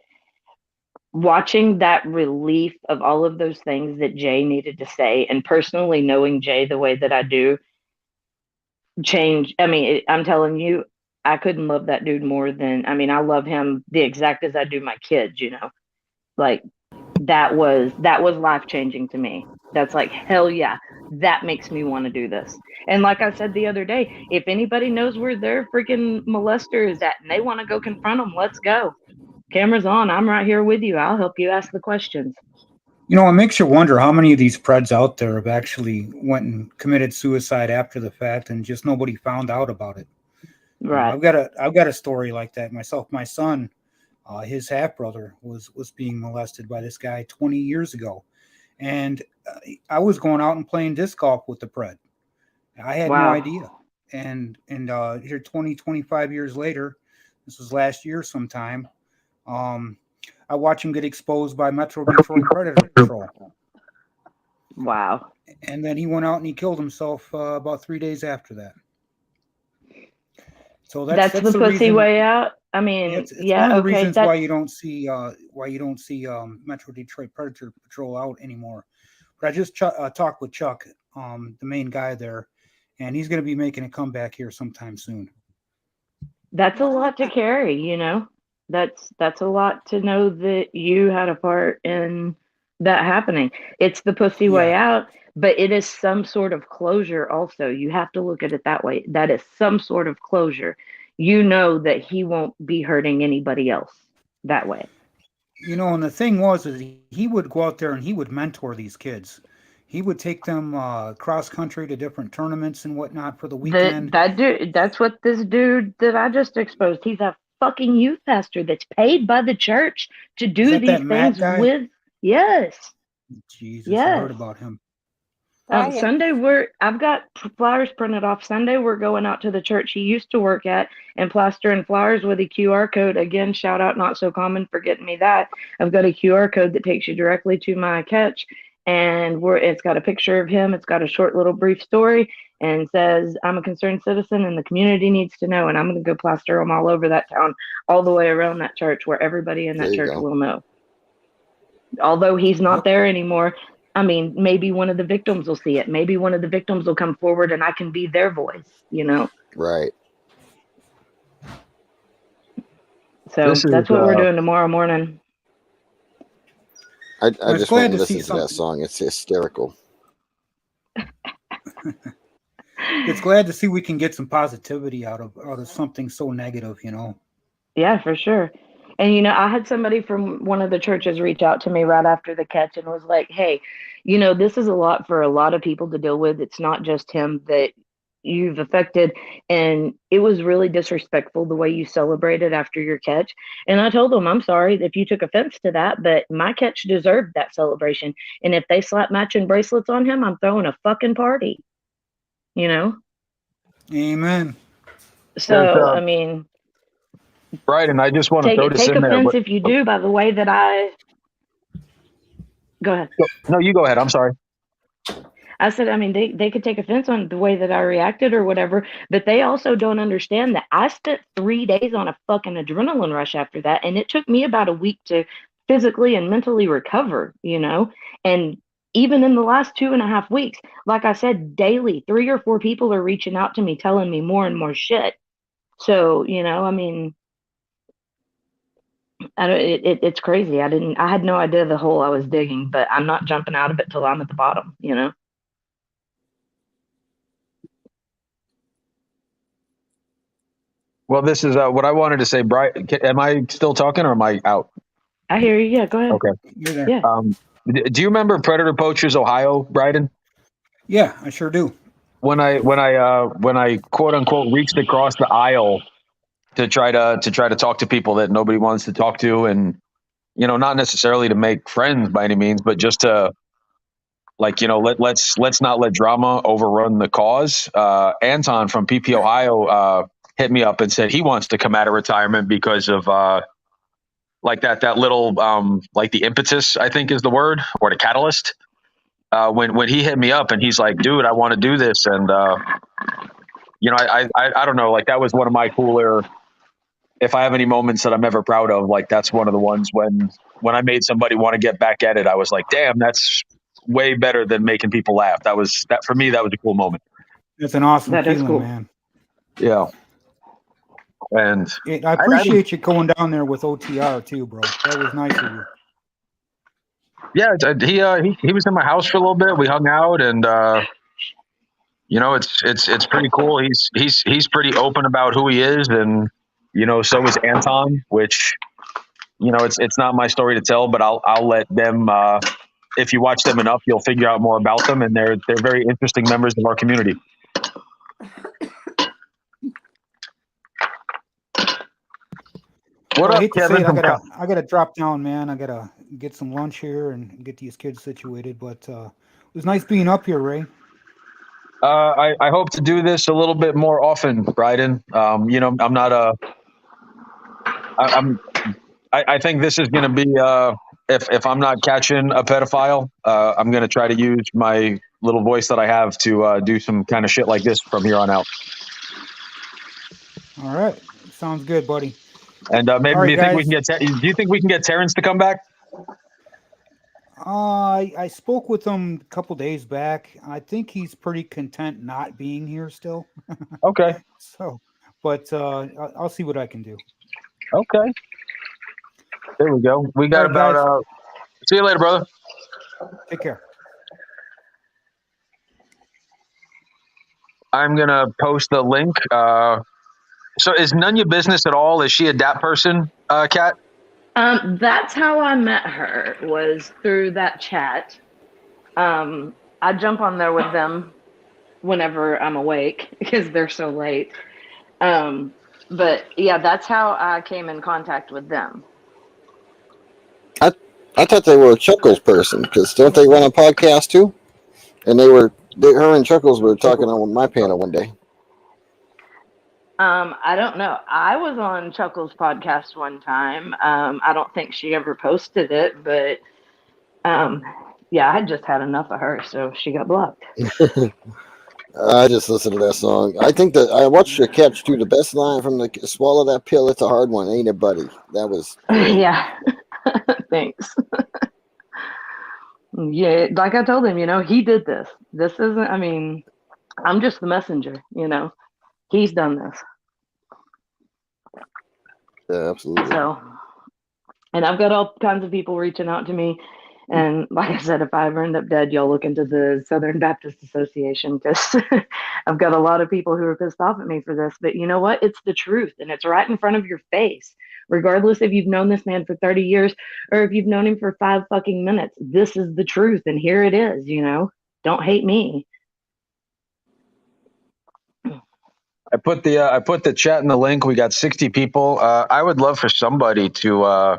watching that relief of all of those things that Jay needed to say, and personally knowing Jay the way that I do, change. I mean, I'm telling you, I couldn't love that dude more than, I mean, I love him the exact as I do my kids, you know, like that was life-changing to me. That's like, hell yeah, that makes me want to do this. And like I said the other day, if anybody knows where their freaking molester is at and they want to go confront them, let's go. Camera's on. I'm right here with you. I'll help you ask the questions. You know, it makes you wonder how many of these Preds out there have actually went and committed suicide after the fact and just nobody found out about it. Right. I've got a story like that myself. My son, his half brother was being molested by this guy 20 years ago, and I was going out and playing disc golf with the Pred. I had no idea, and here 25 years later, this was last year sometime. I watched him get exposed by Metro Detroit Predator Patrol. Wow. And then he went out and he killed himself about 3 days after that. So that's the pussy reason, way out. I mean, it's one of the reasons why you don't see Metro Detroit Predator Patrol out anymore. But I just talked with Chuck, the main guy there, and he's going to be making a comeback here sometime soon. That's a lot to carry, you know. That's a lot to know that you had a part in that happening. It's the pussy way out, but it is some sort of closure also. You have to look at it that way. That is some sort of closure. You know that he won't be hurting anybody else that way. You know, and the thing was, is he would go out there and he would mentor these kids. He would take them cross country to different tournaments and whatnot for the weekend. That dude, that's what this dude that I just exposed. He's a fucking youth pastor that's paid by the church to do these things with. Yes. Jesus, I heard about him. Sunday I've got flyers printed off. Sunday we're going out to the church he used to work at and plastering flyers with a QR code. Again, shout out Not So Common for getting me that. I've got a QR code that takes you directly to my catch, and it's got a picture of him. It's got a short little brief story and says, I'm a concerned citizen and the community needs to know, and I'm going to go plaster them all over that town, all the way around that church where everybody in that church will know. Although he's not there anymore, I mean, maybe one of the victims will see it. Maybe one of the victims will come forward and I can be their voice, you know? Right. So that's what we're doing tomorrow morning. I just want to listen to that song. It's hysterical. It's glad to see we can get some positivity out of something so negative, you know? Yeah, for sure. And, you know, I had somebody from one of the churches reach out to me right after the catch and was like, hey, you know, this is a lot for a lot of people to deal with. It's not just him that you've affected. And it was really disrespectful the way you celebrated after your catch. And I told them, I'm sorry if you took offense to that, but my catch deserved that celebration. And if they slap matching bracelets on him, I'm throwing a fucking party, you know? Amen. So, I mean... Bryden, I just want to throw this in there. Take offense if you do by the way that I... Go ahead. No, you go ahead. I'm sorry. I said, I mean, they could take offense on the way that I reacted or whatever, but they also don't understand that I spent 3 days on a fucking adrenaline rush after that, and it took me about a week to physically and mentally recover, you know? And even in the last 2.5 weeks, like I said, daily, 3 or 4 people are reaching out to me, telling me more and more shit. So, you know, I mean... it's crazy. I had no idea the hole I was digging, but I'm not jumping out of it till I'm at the bottom, you know? Well, this is what I wanted to say. Bryden, am I still talking or am I out? I hear you. Yeah, go ahead. Okay. You're there. Yeah. Do you remember Predator Poachers, Ohio, Bryden? Yeah, I sure do. When I quote unquote reached across the aisle to try to talk to people that nobody wants to talk to, and you know, not necessarily to make friends by any means, but just to, like, you know, let's not let drama overrun the cause. Anton from PP Ohio hit me up and said he wants to come out of retirement because of like that little like the impetus, I think is the word, or the catalyst. When he hit me up and he's like, dude, I want to do this, and you know, I don't know, like that was one of my cooler. If I have any moments that I'm ever proud of, like that's one of the ones when I made somebody want to get back at it. I was like, damn, that's way better than making people laugh. That for me, that was a cool moment. It's an awesome feeling, cool. Man. Yeah. And I appreciate you going down there with OTR too, bro. That was nice of you. Yeah, he was in my house for a little bit. We hung out, and you know, it's pretty cool. He's pretty open about who he is, and you know, so is Anton. Which, you know, it's not my story to tell, but I'll let them. If you watch them enough, you'll figure out more about them, and they're very interesting members of our community. What up, Kevin? I gotta drop down, man. I gotta get some lunch here and get these kids situated. But it was nice being up here, Ray. I hope to do this a little bit more often, Bryden. You know, I'm not I think this is going to be if I'm not catching a pedophile, I'm going to try to use my little voice that I have to do some kind of shit like this from here on out. All right, sounds good, buddy. And maybe do you think we can get Terrence to come back? I spoke with him a couple days back. I think he's pretty content not being here still. Okay. So, but I'll see what I can do. Okay. There we go. We got about. See you later, brother. Take care. I'm gonna post the link. So is none your business at all? Is she a DAP person, Kat? That's how I met her, was through that chat. I jump on there with them whenever I'm awake because they're so late. But yeah, that's how I came in contact with them. I thought they were a Chuckles person because don't they run a podcast too? And her and Chuckles were talking on my panel one day. I don't know. I was on Chuckles' podcast one time. I don't think she ever posted it, but yeah, I just had enough of her, so she got blocked. I just listened to that song. I think that I watched her catch too. The best line from the swallow that pill. It's a hard one, ain't it, buddy? That was Yeah. Thanks. Yeah, like I told him, he did this. This isn't, I'm just the messenger, He's done this. Yeah, absolutely. So, and I've got all kinds of people reaching out to me. And like I said, if I ever end up dead, y'all look into the Southern Baptist Association because I've got a lot of people who are pissed off at me for this. But you know what? It's the truth, and it's right in front of your face. Regardless if you've known this man for 30 years or if you've known him for 5 fucking minutes, this is the truth, and here it is. Don't hate me. I put the chat in the link. We got 60 people. I would love for somebody to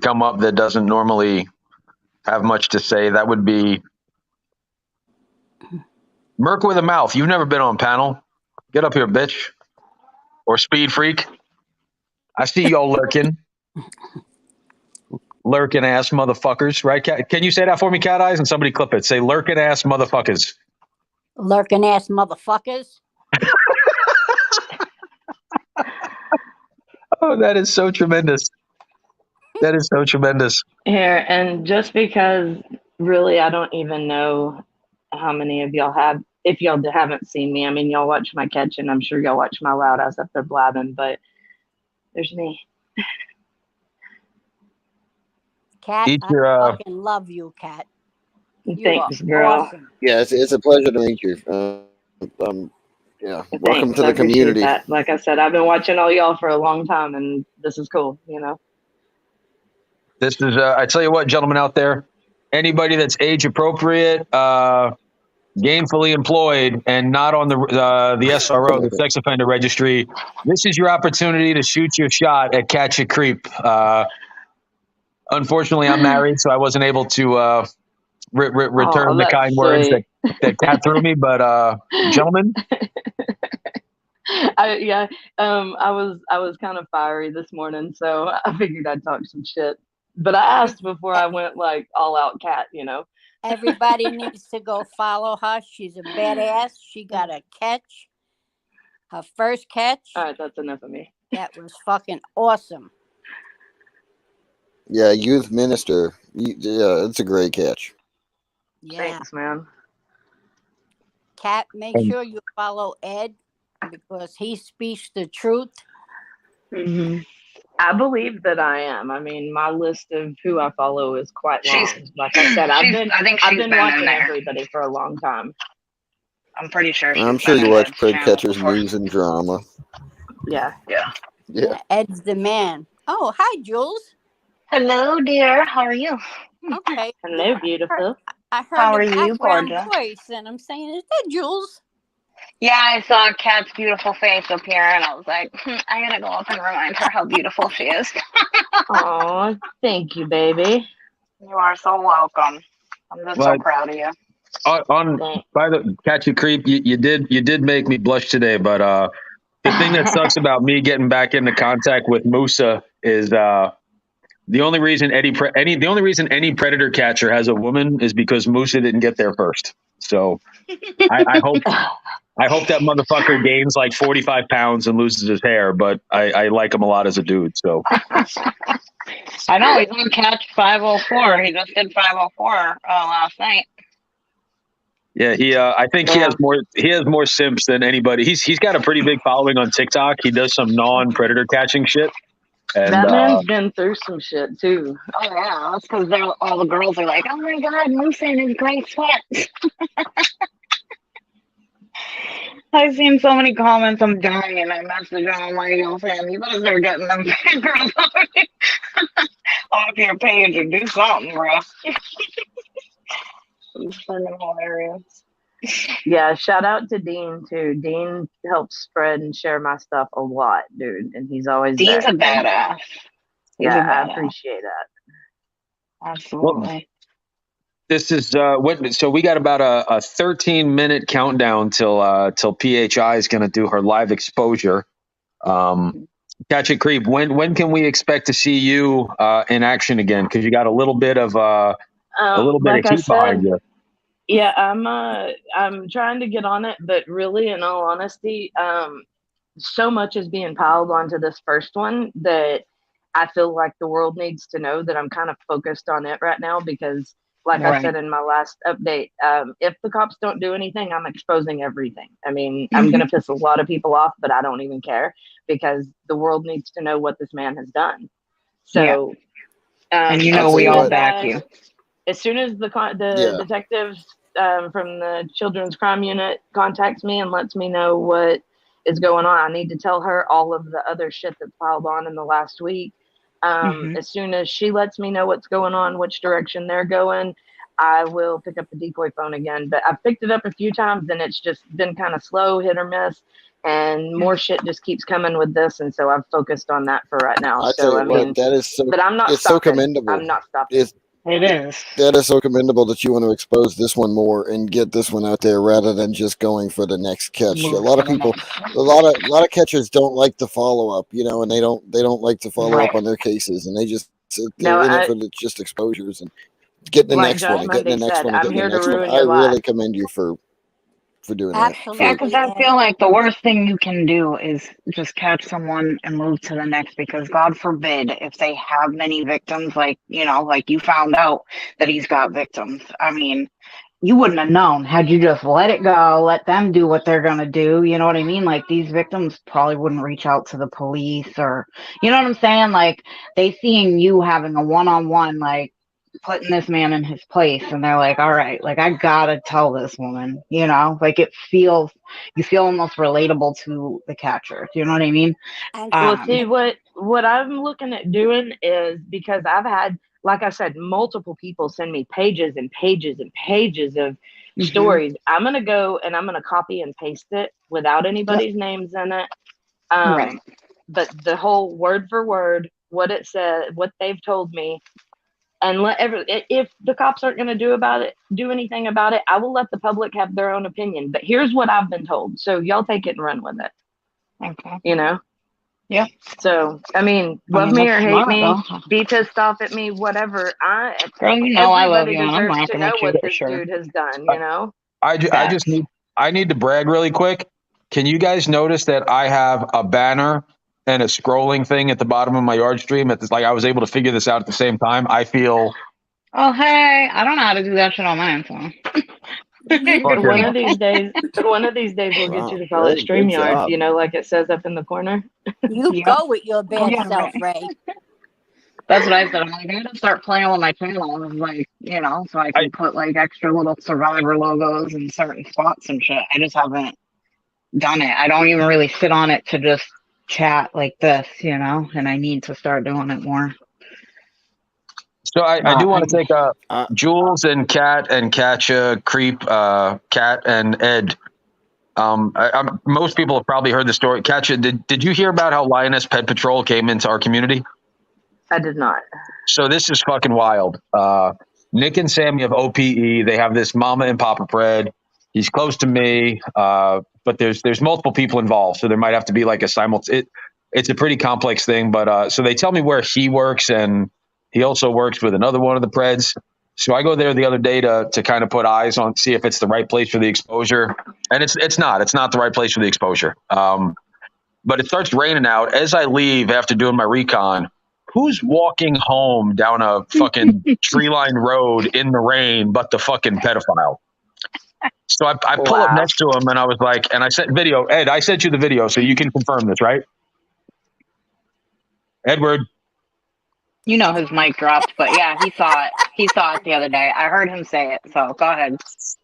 come up that doesn't normally have much to say. That would be Merc with a mouth. You've never been on panel. Get up here, bitch. Or Speed Freak. I see y'all lurking. Lurking ass motherfuckers, right? Can you say that for me, Cat Eyes? And somebody clip it. Say lurking ass motherfuckers. Lurking ass motherfuckers. Oh, that is so tremendous. That is so tremendous. Here, and just because really I don't even know how many of y'all have, if y'all haven't seen me, y'all watch my catch and I'm sure y'all watch my loud ass up there blabbing, but there's me. Cat, Eat I your, fucking love you, Cat. Thanks, are girl. awesome. Yeah, it's a pleasure to meet you. Yeah, welcome to the community. That. Like I said, I've been watching all y'all for a long time, and this is cool. This is, I tell you what, gentlemen out there, anybody that's age appropriate, gainfully employed, and not on the SRO, the sex offender registry, this is your opportunity to shoot your shot at Catch a Creep. Unfortunately, I'm married, so I wasn't able to return the kind words that Cat threw me. But gentlemen, I was kind of fiery this morning, so I figured I'd talk some shit. But I asked before I went like all out Cat, Everybody needs to go follow her. She's a badass. She got a catch. Her first catch. All right, that's enough of me. That was fucking awesome. Yeah, youth minister. Yeah, it's a great catch. Yeah. Thanks, man. Cat, make sure you follow Ed because he speaks the truth. Mm-hmm. I believe that I am. My list of who I follow is quite long. Like I said, I've been watching everybody for a long time. I'm pretty sure. I'm sure you watch Prig Catchers News and Drama. Yeah. Ed's the man. Oh, hi, Jules. Hello, dear. How are you? Okay. Hello, beautiful. I heard How the are you, background gorgeous? voice, and I'm saying, is that Jules? Yeah, I saw Kat's beautiful face up here, and I was like, I gotta go up and remind her how beautiful she is. Oh, thank you, baby. You are so welcome. I'm just so proud of you. By the Catch a Creep, you did make me blush today. But the thing that sucks about me getting back into contact with Musa is the only reason any predator catcher has a woman is because Musa didn't get there first. So I hope that motherfucker gains like 45 pounds and loses his hair, but I like him a lot as a dude. So I know he's on catch 504. He just did 504 last night. Yeah, I think he has more simps than anybody. He's got a pretty big following on TikTok. He does some non-predator catching shit. And That man's been through some shit too. Oh yeah, that's because all the girls are like, "Oh my God, Moose in his gray sweats." I've seen so many comments. I'm dying, and I message them. I'm like, "Yo, fam, you better start getting them girls off your page or do something, bro." It's fucking hilarious. Yeah, shout out to Dean too. Dean helps spread and share my stuff a lot, dude, and he's always Dean's there. a badass. He's Yeah, a I badass. appreciate that. Absolutely. this is so we got about a 13-minute countdown till PHI is going to do her live exposure. Catch it, creep. When can we expect to see you in action again? Because you got a little bit of Like I heat behind said, you. yeah, I'm trying to get on it, but really, in all honesty, so much is being piled onto this first one that I feel like the world needs to know that I'm kind of focused on it right now because, like I said in my last update, if the cops don't do anything, I'm exposing everything. I mean, I'm going to piss a lot of people off, but I don't even care because the world needs to know what this man has done. So, and you I'll know tell we you all what. back you. as soon as the Yeah. detectives from the Children's Crime Unit contacts me and lets me know what is going on, I need to tell her all of the other shit that's piled on in the last week. As soon as she lets me know what's going on, which direction they're going, I will pick up the decoy phone again. But I've picked it up a few times and it's just been kind of slow, hit or miss. And more shit just keeps coming with this, and so I've focused on that for right now. I So tell I you what, mean, that is so. but I'm not It's so stopping. commendable. I'm not stopping. It is. That is so commendable that you want to expose this one more and get this one out there rather than just going for the next catch. A lot of people, a lot of catchers don't like the follow up, and they don't like to follow up on their cases, and they just they're in it for just exposures and getting the Like next Josh one and getting the Monday next said, one and I'm getting here the to next one. ruin I your life. really commend you for doing that. Yeah, because Absolutely. I feel like the worst thing you can do is just catch someone and move to the next because God forbid if they have many victims, like you found out that he's got victims. I mean, you wouldn't have known had you just let it go, let them do what they're gonna do. You know what I mean? Like these victims probably wouldn't reach out to the police or you know what I'm saying? Like they seeing you having a one-on-one, like putting this man in his place and they're like, all right, like I gotta tell this woman, like you feel almost relatable to the catcher. Do you know what I mean? And Well, see what I'm looking at doing is because I've had, like I said, multiple people send me pages and pages and pages of stories. I'm gonna go and I'm gonna copy and paste it without anybody's names in it. Right. But the whole word for word, what it said, what they've told me, and if the cops aren't going to do anything about it, I will let the public have their own opinion. But here's what I've been told, so y'all take it and run with it. Okay. Yeah. So I mean, love me or hate me, though. be pissed off at me, whatever. Girl, I love Everybody you, and I'm deserves to rocking know with you what for this sure. dude has done. I need to brag really quick. Can you guys notice that I have a banner and a scrolling thing at the bottom of my yard stream? It's like I was able to figure this out at the same time. I feel. Oh hey, I don't know how to do that shit on mine, so. One of these days we'll get you to call it Great, good StreamYard, job. like it says up in the corner. you go with your bad Yeah, self, right. Ray. That's what I said. I'm like, I gotta start playing with my channel, like, so I can put like extra little Survivor logos in certain spots and shit. I just haven't done it. I don't even really sit on it to just chat like this, and I need to start doing it more. So I do want to take Jules and Kat and Katja, Creep, Kat and Ed. Most people have probably heard the story. Katja, did you hear about how Lioness Pet Patrol came into our community? I did not. So this is fucking wild. Nick and Sammy of OPE, they have this Mama and Papa Fred. He's close to me, but there's multiple people involved, so there might have to be like a it's a pretty complex thing. But so they tell me where he works, and he also works with another one of the Preds. So I go there the other day to kind of put eyes on, see if it's the right place for the exposure, and it's not the right place for the exposure. But it starts raining out as I leave after doing my recon. Who's walking home down a fucking tree-lined road in the rain but the fucking pedophile? So I pull up next to him and I was like, and I sent video. Ed, I sent you the video, so you can confirm this, right? Edward. You know his mic dropped, but yeah, he saw it. He saw it the other day. I heard him say it. So go ahead.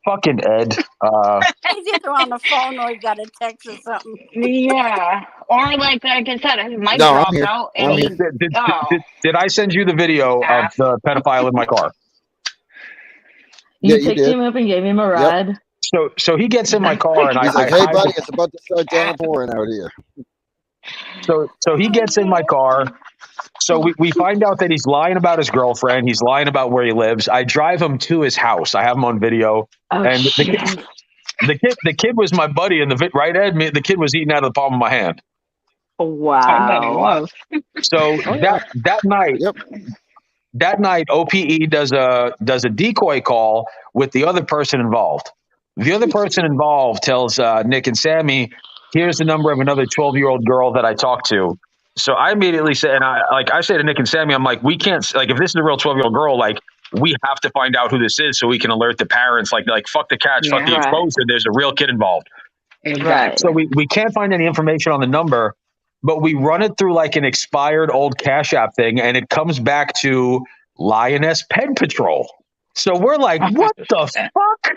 Fucking Ed. He's either on the phone or he got a text or something. Yeah, or like I said, his mic No, I'm dropped here. out, I'm and he. here. Did I send you the video of the pedophile in my car? You Yeah, you picked did. him up and gave him a ride. So he gets in my car and He's I like, "Hey, hide buddy, it's about to start downpouring out here." So he gets in my car. So we find out that he's lying about his girlfriend. He's lying about where he lives. I drive him to his house. I have him on video. Oh, And shit. the kid was my buddy in the right, Ed? The kid was eating out of the palm of my hand. Wow. I bet it was. So Yep. that night, OPE does a decoy call with the other person involved. The other person involved tells Nick and Sammy, "Here's the number of another 12-year-old girl that I talked to." So I immediately said, and I say to Nick and Sammy, I'm like, we can't, like, if this is a real 12-year-old girl, like, we have to find out who this is so we can alert the parents. Like fuck the catch, fuck the Yeah, right. exposure. There's a real kid involved. Right. So we can't find any information on the number, but we run it through like an expired old Cash App thing, and it comes back to Lioness Pet Patrol. So we're like, what the fuck?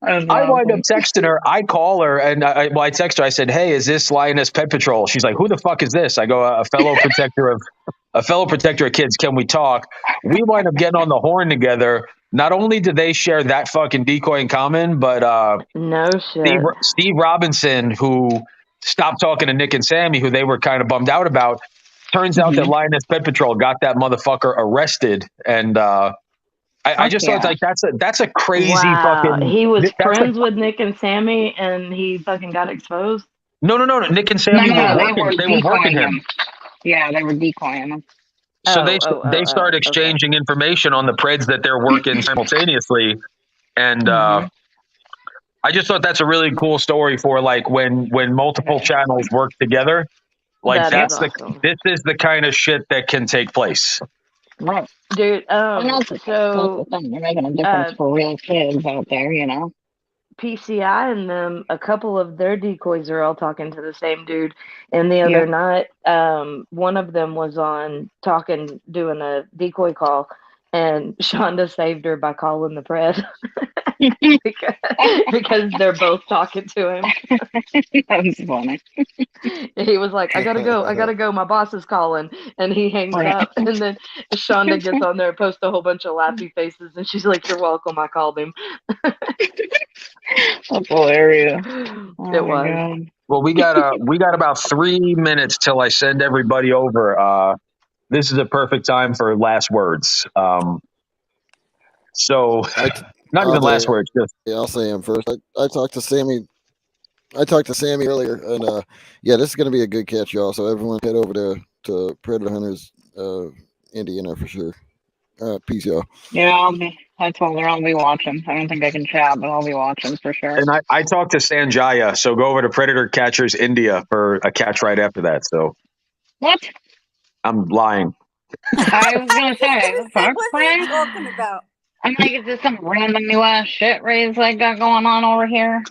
I wind up texting her. I call her, and I text her. I said, "Hey, is this Lioness Pet Patrol?" She's like, "Who the fuck is this?" I go, "A fellow protector of kids. Can we talk?" We wind up getting on the horn together. Not only do they share that fucking decoy in common, but No shit. Steve Robinson, who stopped talking to Nick and Sammy, who they were kind of bummed out about. Turns out that Lioness Pet Patrol got that motherfucker arrested, and I just thought like that's a crazy fucking. He was friends with Nick and Sammy, and he fucking got exposed. No. Nick and Sammy they were working him. Yeah, they were decoying him. So they start exchanging information on the preds that they're working simultaneously, and I just thought that's a really cool story for like when multiple channels work together. Like this is the kind of shit that can take place. Right. Dude, That's the thing. You're making a difference for real kids out there, you know. PCI and them, a couple of their decoys are all talking to the same dude. And the other night, one of them was on doing a decoy call, and Shonda saved her by calling the pred because they're both talking to him. That was funny. He was like, I gotta go, my boss is calling, and he hangs up, and then Shonda gets on there and posts a whole bunch of laughy faces, and she's like, "You're welcome, I called him." That's hilarious. It was. God. Well, we got about 3 minutes till I send everybody over. This is a perfect time for last words. So not even last words. Just I'll say him first. I talked to Sammy. I talked to Sammy earlier, and this is going to be a good catch, y'all. So everyone head over to Predator Hunters, Indiana for sure. Peace, y'all. Yeah, I told her I'll be watching. I don't think I can chat, but I'll be watching for sure. and I talked to Sanjaya, so go over to Predator Catchers India for a catch right after that. So What? I'm lying. I was gonna say, What are you talking about? I'm like, is this some random new ass shit Ray's like got going on over here?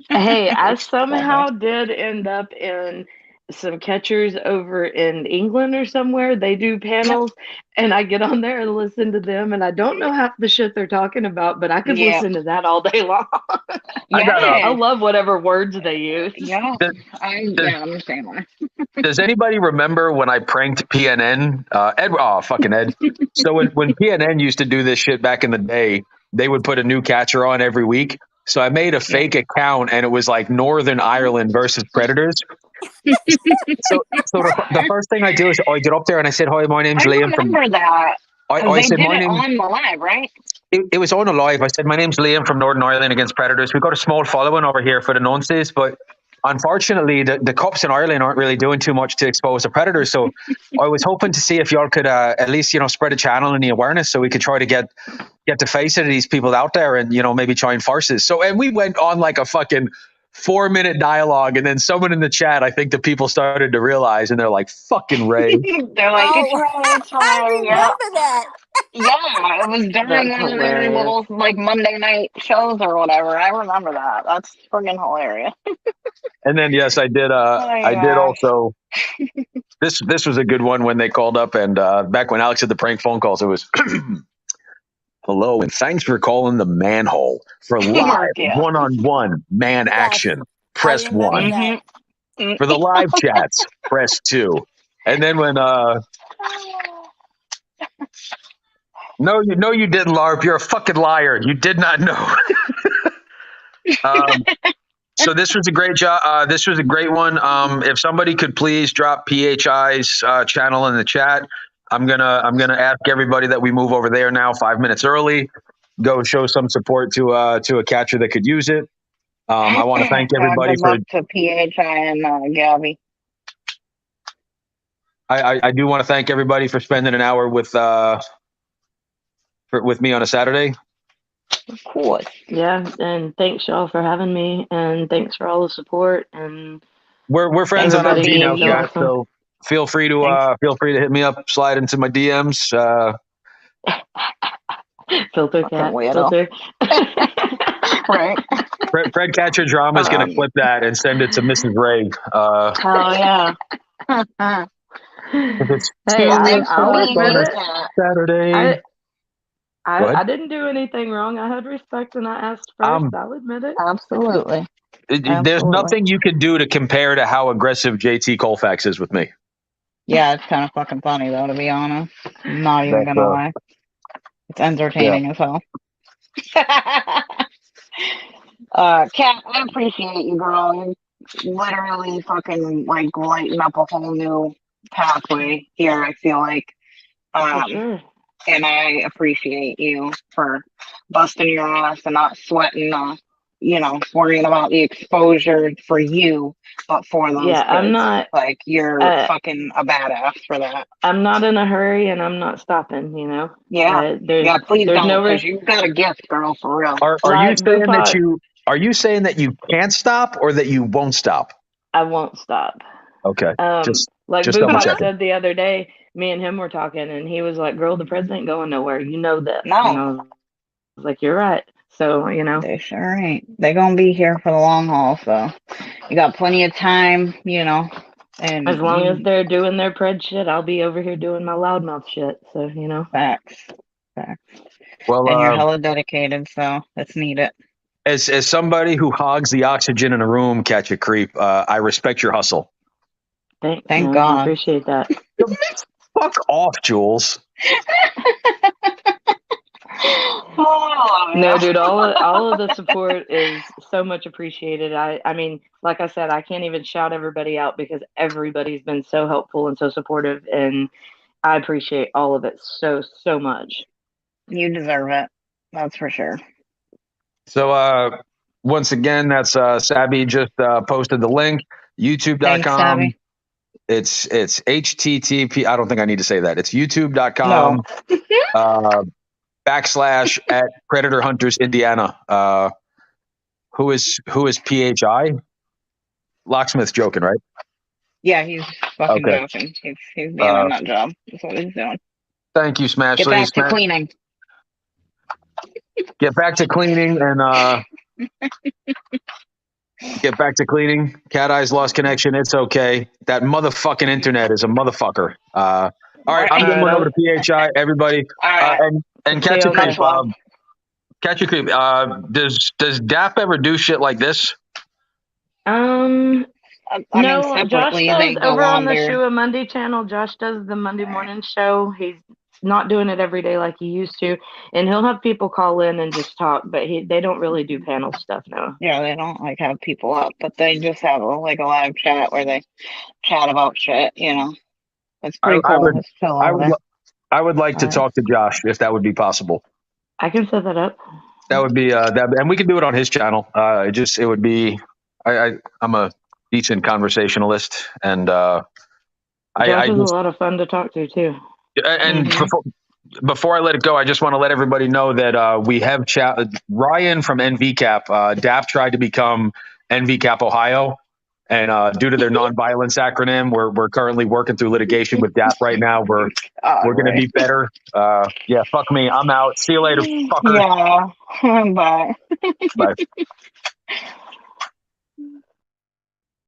Hey, I somehow did end up in some catchers over in England or somewhere. They do panels, and I get on there and listen to them, and I don't know half the shit they're talking about, but I could listen to that all day long. I love whatever words they use. Yeah, I'm the same way. Does anybody remember when I pranked PNN? Ed, fucking Ed. So when PNN used to do this shit back in the day, they would put a new catcher on every week. So I made a fake account, and it was like Northern Ireland versus Predators. So the first thing I do is I get up there and I said, "Hi, my name's Liam." I remember that. I said, "My name." On the live, right? It was on a live. I said, "My name's Liam from Northern Ireland against Predators. We've got a small following over here for the nonces, but unfortunately, the cops in Ireland aren't really doing too much to expose the Predators. So I was hoping to see if y'all could at least, spread a channel and the awareness so we could try to get the face of these people out there and, maybe join forces." So, and we went on like a fucking 4-minute dialogue, and then someone in the chat, I think the people started to realize, and they're like, "Fucking Ray." They're like, it's Ray. I remember that. Yeah, it was during That's one of their hilarious. little like Monday night shows or whatever. I remember that. That's friggin' hilarious. And then yes, I did. Oh my I did gosh. also. This was a good one when they called up, and back when Alex had the prank phone calls, it was hello and thanks for calling the manhole for live Mark, yeah. one-on-one man Yes, action. I Press remember one that. Mm-hmm. for the live chats. Press two, and then when no, you didn't, LARP. You're a fucking liar. You did not know. um, so this was a great job. This was a great one. If somebody could please drop PHI's channel in the chat, I'm gonna ask everybody that we move over there now 5 minutes early. Go show some support to a catcher that could use it. I want to thank everybody Good for. luck to PHI and Gabby. I do want to thank everybody for spending an hour with me on a Saturday. Of course. Yeah, and thanks y'all for having me, and thanks for all the support. And We're friends on Everybody IG now, everybody's being chat. awesome. So feel free to hit me up, slide into my DMs. Filter Fucking cat, weirdo. filter. Right. Fred Catcher Drama is going to clip that and send it to Mrs. Ray. Hell yeah. If it's Hey, too I'll dark admit on a it. Saturday. Go ahead. I didn't do anything wrong. I had respect and I asked first. I'll admit it. Absolutely. There's nothing you can do to compare to how aggressive JT Colfax is with me. Yeah, it's kind of fucking funny though, to be honest. I'm not even That's, gonna lie. It's entertaining as hell. Kat, I appreciate you, girl. You literally fucking like lighting up a whole new pathway here, I feel like. For sure. And I appreciate you for busting your ass and not sweating, worrying about the exposure for you, but for those Yeah, kids. I'm not. Like, you're fucking a badass for that. I'm not in a hurry and I'm not stopping, you know? Yeah. Please there's don't, no because you've got a gift, girl, for real. Are you saying that are you saying that you can't stop or that you won't stop? I won't stop. Okay. Like just double Boopop checking. said the other day, me and him were talking and he was like, girl, the president ain't going nowhere. You know that. No. And I was like, you're right. So, you know. They sure ain't. They're going to be here for the long haul, so you got plenty of time, And as long as they're doing their pred shit, I'll be over here doing my loudmouth shit. So, you know. Facts. Well, and you're hella dedicated, so it's needed. As somebody who hogs the oxygen in a room, catch a creep, Mm-hmm. I respect your hustle. Thank God. I appreciate that. Fuck off, Jules. No, dude, all of the support is so much appreciated. I mean, like I said, I can't even shout everybody out because everybody's been so helpful and so supportive, and I appreciate all of it so much. You deserve it. That's for sure. So once again, that's Sabby just posted the link. YouTube.com. It's HTTP. I don't think I need to say that. It's YouTube.com / at Predator Hunters Indiana. Who is PHI? Locksmith's joking, right? Yeah, he's fucking joking. He's being a nut job. That's what he's doing. Thank you, Smash. Get back to cleaning. Get back to cleaning and get back to cleaning. Cat Eyes lost connection. It's okay. That motherfucking internet is a motherfucker. All right, I'm going over to PHI. Everybody, and catch a creep. Catch a creep. Does DAP ever do shit like this? No, Josh does over on the Shoe a Monday channel. Josh does the Monday morning show. He's not doing it every day like he used to, and he'll have people call in and just talk, but they don't really do panel stuff now. Yeah, they don't like have people up, but they just have a live chat where they chat about shit. It's pretty cool. I would like to talk to Josh if that would be possible. I can set that up. That would be that, and we can do it on his channel. It would be. I'm a decent conversationalist, and Josh is a lot of fun to talk to too. And before I let it go, I just want to let everybody know that we have Ryan from NVCAP. DAP tried to become NVCAP Ohio, And due to their nonviolence acronym, we're currently working through litigation with DAP right now. We're going to be better. Yeah, fuck me. I'm out. See you later, fuckers. Yeah. Bye. Bye.